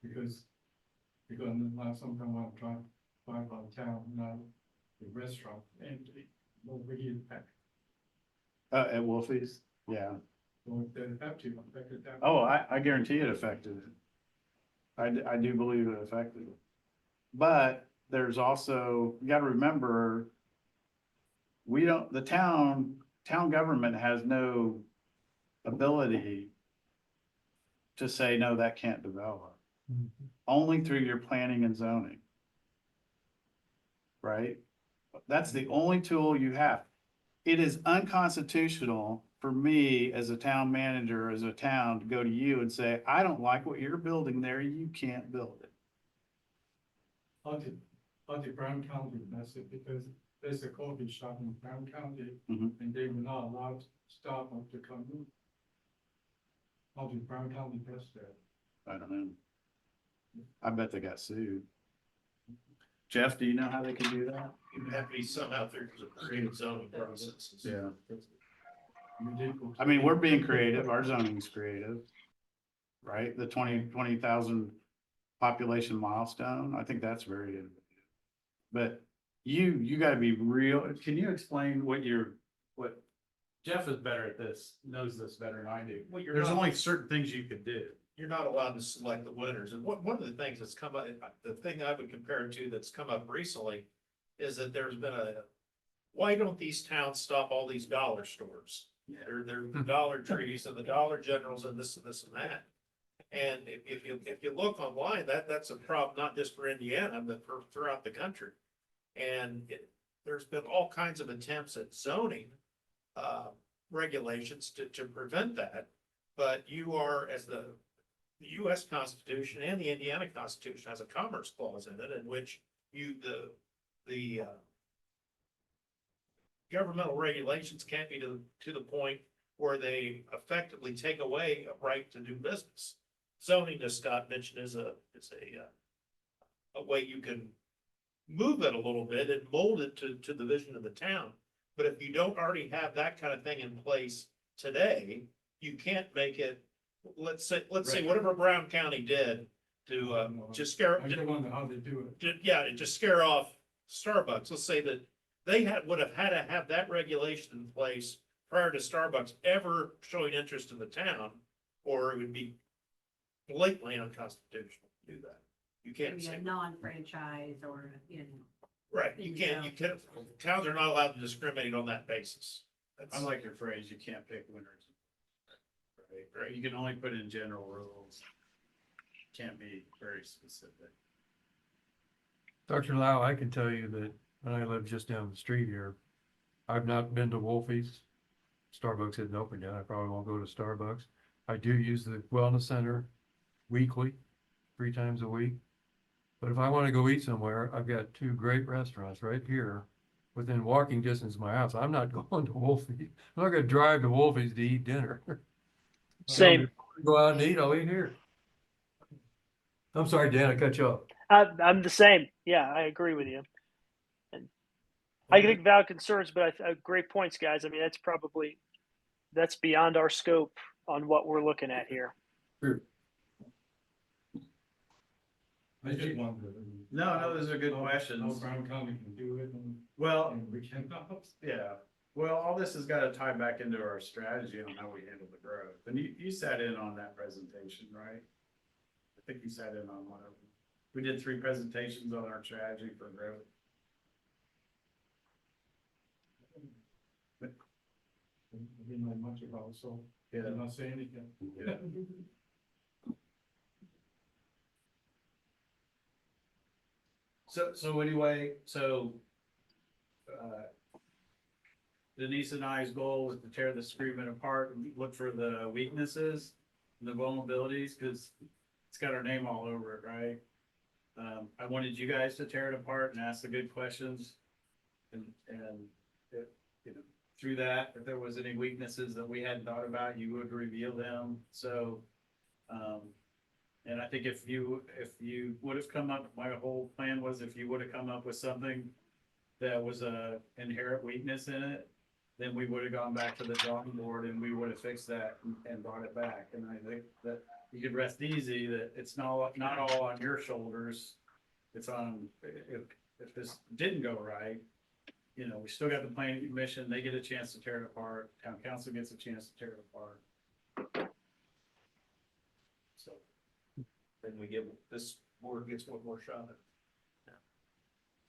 Because last sometime when I drive by town, now the restaurant empty, nobody is back. At Wolfie's, yeah. So if they have to affect it that. Oh, I guarantee it affected it. I do believe it affected it. But there's also, you gotta remember, the town government has no ability to say, no, that can't develop. Only through your planning and zoning. Right? That's the only tool you have. It is unconstitutional for me as a town manager, as a town, to go to you and say, I don't like what you're building there, you can't build it. On the Brown County, that's it, because there's a coffee shop in Brown County, Mhm. and they were not allowed Starbucks to come in. How did Brown County does that? I don't know. I bet they got sued. Jeff, do you know how they can do that? You'd have to be some out there because of creative zoning processes. Yeah. You did go to- I mean, we're being creative, our zoning's creative. Right, the 20,000 population milestone, I think that's very innovative. But you gotta be real, can you explain what Jeff is better at this, knows this better than I do. Well, you're There's not- only certain things you could do. You're not allowed to select the winners. And one of the things that's come up, the thing I would compare it to that's come up recently is that there's been why don't these towns stop all these dollar stores? They're the Dollar Trees and the Dollar Generals and this and this and that. And if you look online, that's a problem, not just for Indiana, but for throughout the country. And there's been all kinds of attempts at zoning, regulations to prevent that. But you are, as the US Constitution and the Indiana Constitution has a commerce clause in it in which the governmental regulations can't be to the point where they effectively take away a right to do business. Zoning, as Scott mentioned, is a way you can move it a little bit and mold it to the vision of the town. But if you don't already have that kind of thing in place today, you can't make it, let's say whatever Brown County did to, just scare. I don't wonder how they do it. Just scare off Starbucks. Let's say that they would have had to have that regulation in place prior to Starbucks ever showing interest in the town, or it would be blatantly unconstitutional to do that. You can't Maybe a say, non-franchise or, right, you can't, towns are not allowed to discriminate on that basis. I like your phrase, you can't pick winners. Right, you can only put in general rules. Can't be very specific. Dr. Lau, I can tell you that when I live just down the street here, I've not been to Wolfie's. Starbucks isn't open yet. I probably won't go to Starbucks. I do use the wellness center weekly, 3 times a week. But if I want to go eat somewhere, I've got 2 great restaurants right here within walking distance of my house. I'm not going to Wolfie's. I'm not going to drive to Wolfie's to eat dinner. Same. Go out and eat, I'll eat here. I'm sorry, Dan, I cut you off. I'm the same. Yeah, I agree with you. And I think valid concerns, but great points, guys. I mean, that's beyond our scope on what we're looking at here. Sure. I just wondered. No, those are good How questions. Brown County can do it Well, and we cannot. yeah, well, all this has got to tie back into our strategy on how we handle the growth. And you sat in on that presentation, right? I think you sat in on one of them. We did 3 presentations on our strategy for growth. I didn't know much about it, so I Yeah. did not say anything. Yeah. So anyway, Denise and I's goal was to tear this agreement apart and look for the weaknesses, and the vulnerabilities, because it's got our name all over it, right? I wanted you guys to tear it apart and ask the good questions. And if, you know, through that, if there was any weaknesses that we hadn't thought about, you would reveal them. So, and I think if you would have come up, my whole plan was if you would have come up with something that was a inherent weakness in it, then we would have gone back to the drawing board and we would have fixed that and brought it back. And I think that you could rest easy that it's not all on your shoulders. It's on, if this didn't go right, you know, we still got the planning commission, they get a chance to tear it apart, town council gets a chance to tear it apart. So, Then we give, this board gets one more shot.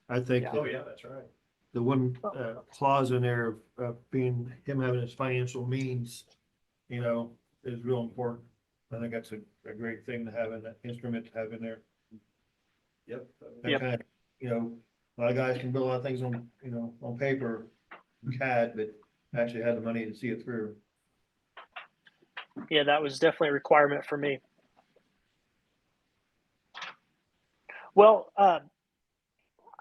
I think Yeah. oh yeah, that's right. the one clause in there of being him having his financial means, you know, is real important. I think that's a great thing to have in that instrument to have in there. Yep. That Yep. kind of, you know, a lot of guys can build a lot of things on, you know, on paper, CAD, but actually have the money to see it through. Yeah, that was definitely a requirement for me. Well, I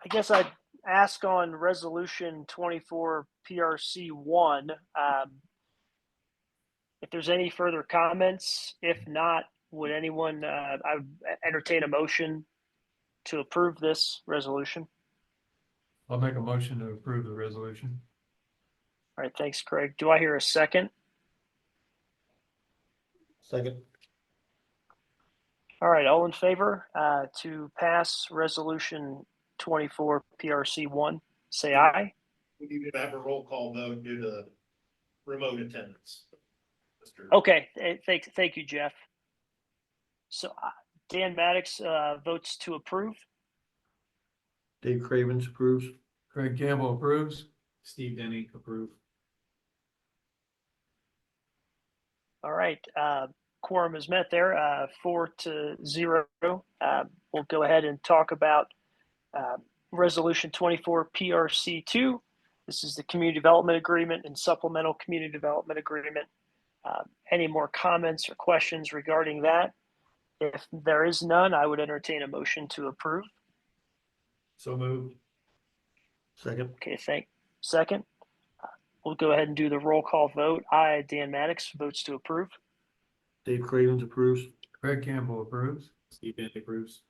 guess I'd ask on resolution 24 PRC 1, if there's any further comments. If not, would anyone, I would entertain a motion to approve this resolution. I'll make a motion to approve the resolution. All right, thanks, Craig. Do I hear a second? Second. All right, all in favor to pass resolution 24 PRC 1, say aye. We need to have a roll call vote due to remote attendance. Mr. Okay, thank you, Jeff. So Dan Maddox votes to approve. Dave Cravens approves. Craig Campbell approves. Steve Denny approve. All right, quorum is met there, 4-0. We'll go ahead and talk about resolution 24 PRC 2. This is the community development agreement and supplemental community development agreement. Any more comments or questions regarding that? If there is none, I would entertain a motion to approve. So moved. Second. Okay, second. We'll go ahead and do the roll call vote. Aye, Dan Maddox votes to approve. Dave Cravens approves. Craig Campbell approves. Steve Denny approves.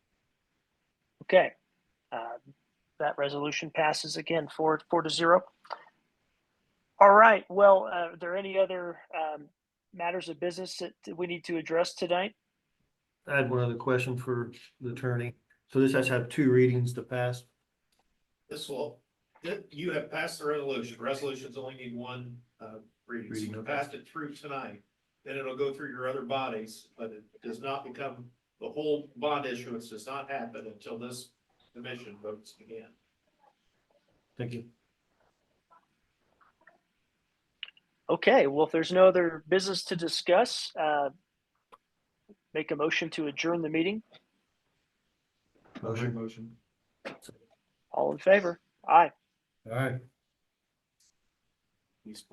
Okay, that resolution passes again, 4-0. All right, well, are there any other matters of business that we need to address tonight? I had one other question for the attorney. So this has to have 2 readings to pass. This will, you have passed the resolution. Resolutions only need one reading. So you passed it through tonight. Then it'll go through your other bodies, but it does not become, the whole bond issuance does not happen until this commission votes again. Thank you. Okay, well, if there's no other business to discuss, make a motion to adjourn the meeting. Motion. All in favor? Aye. All right.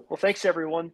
Well, thanks, everyone.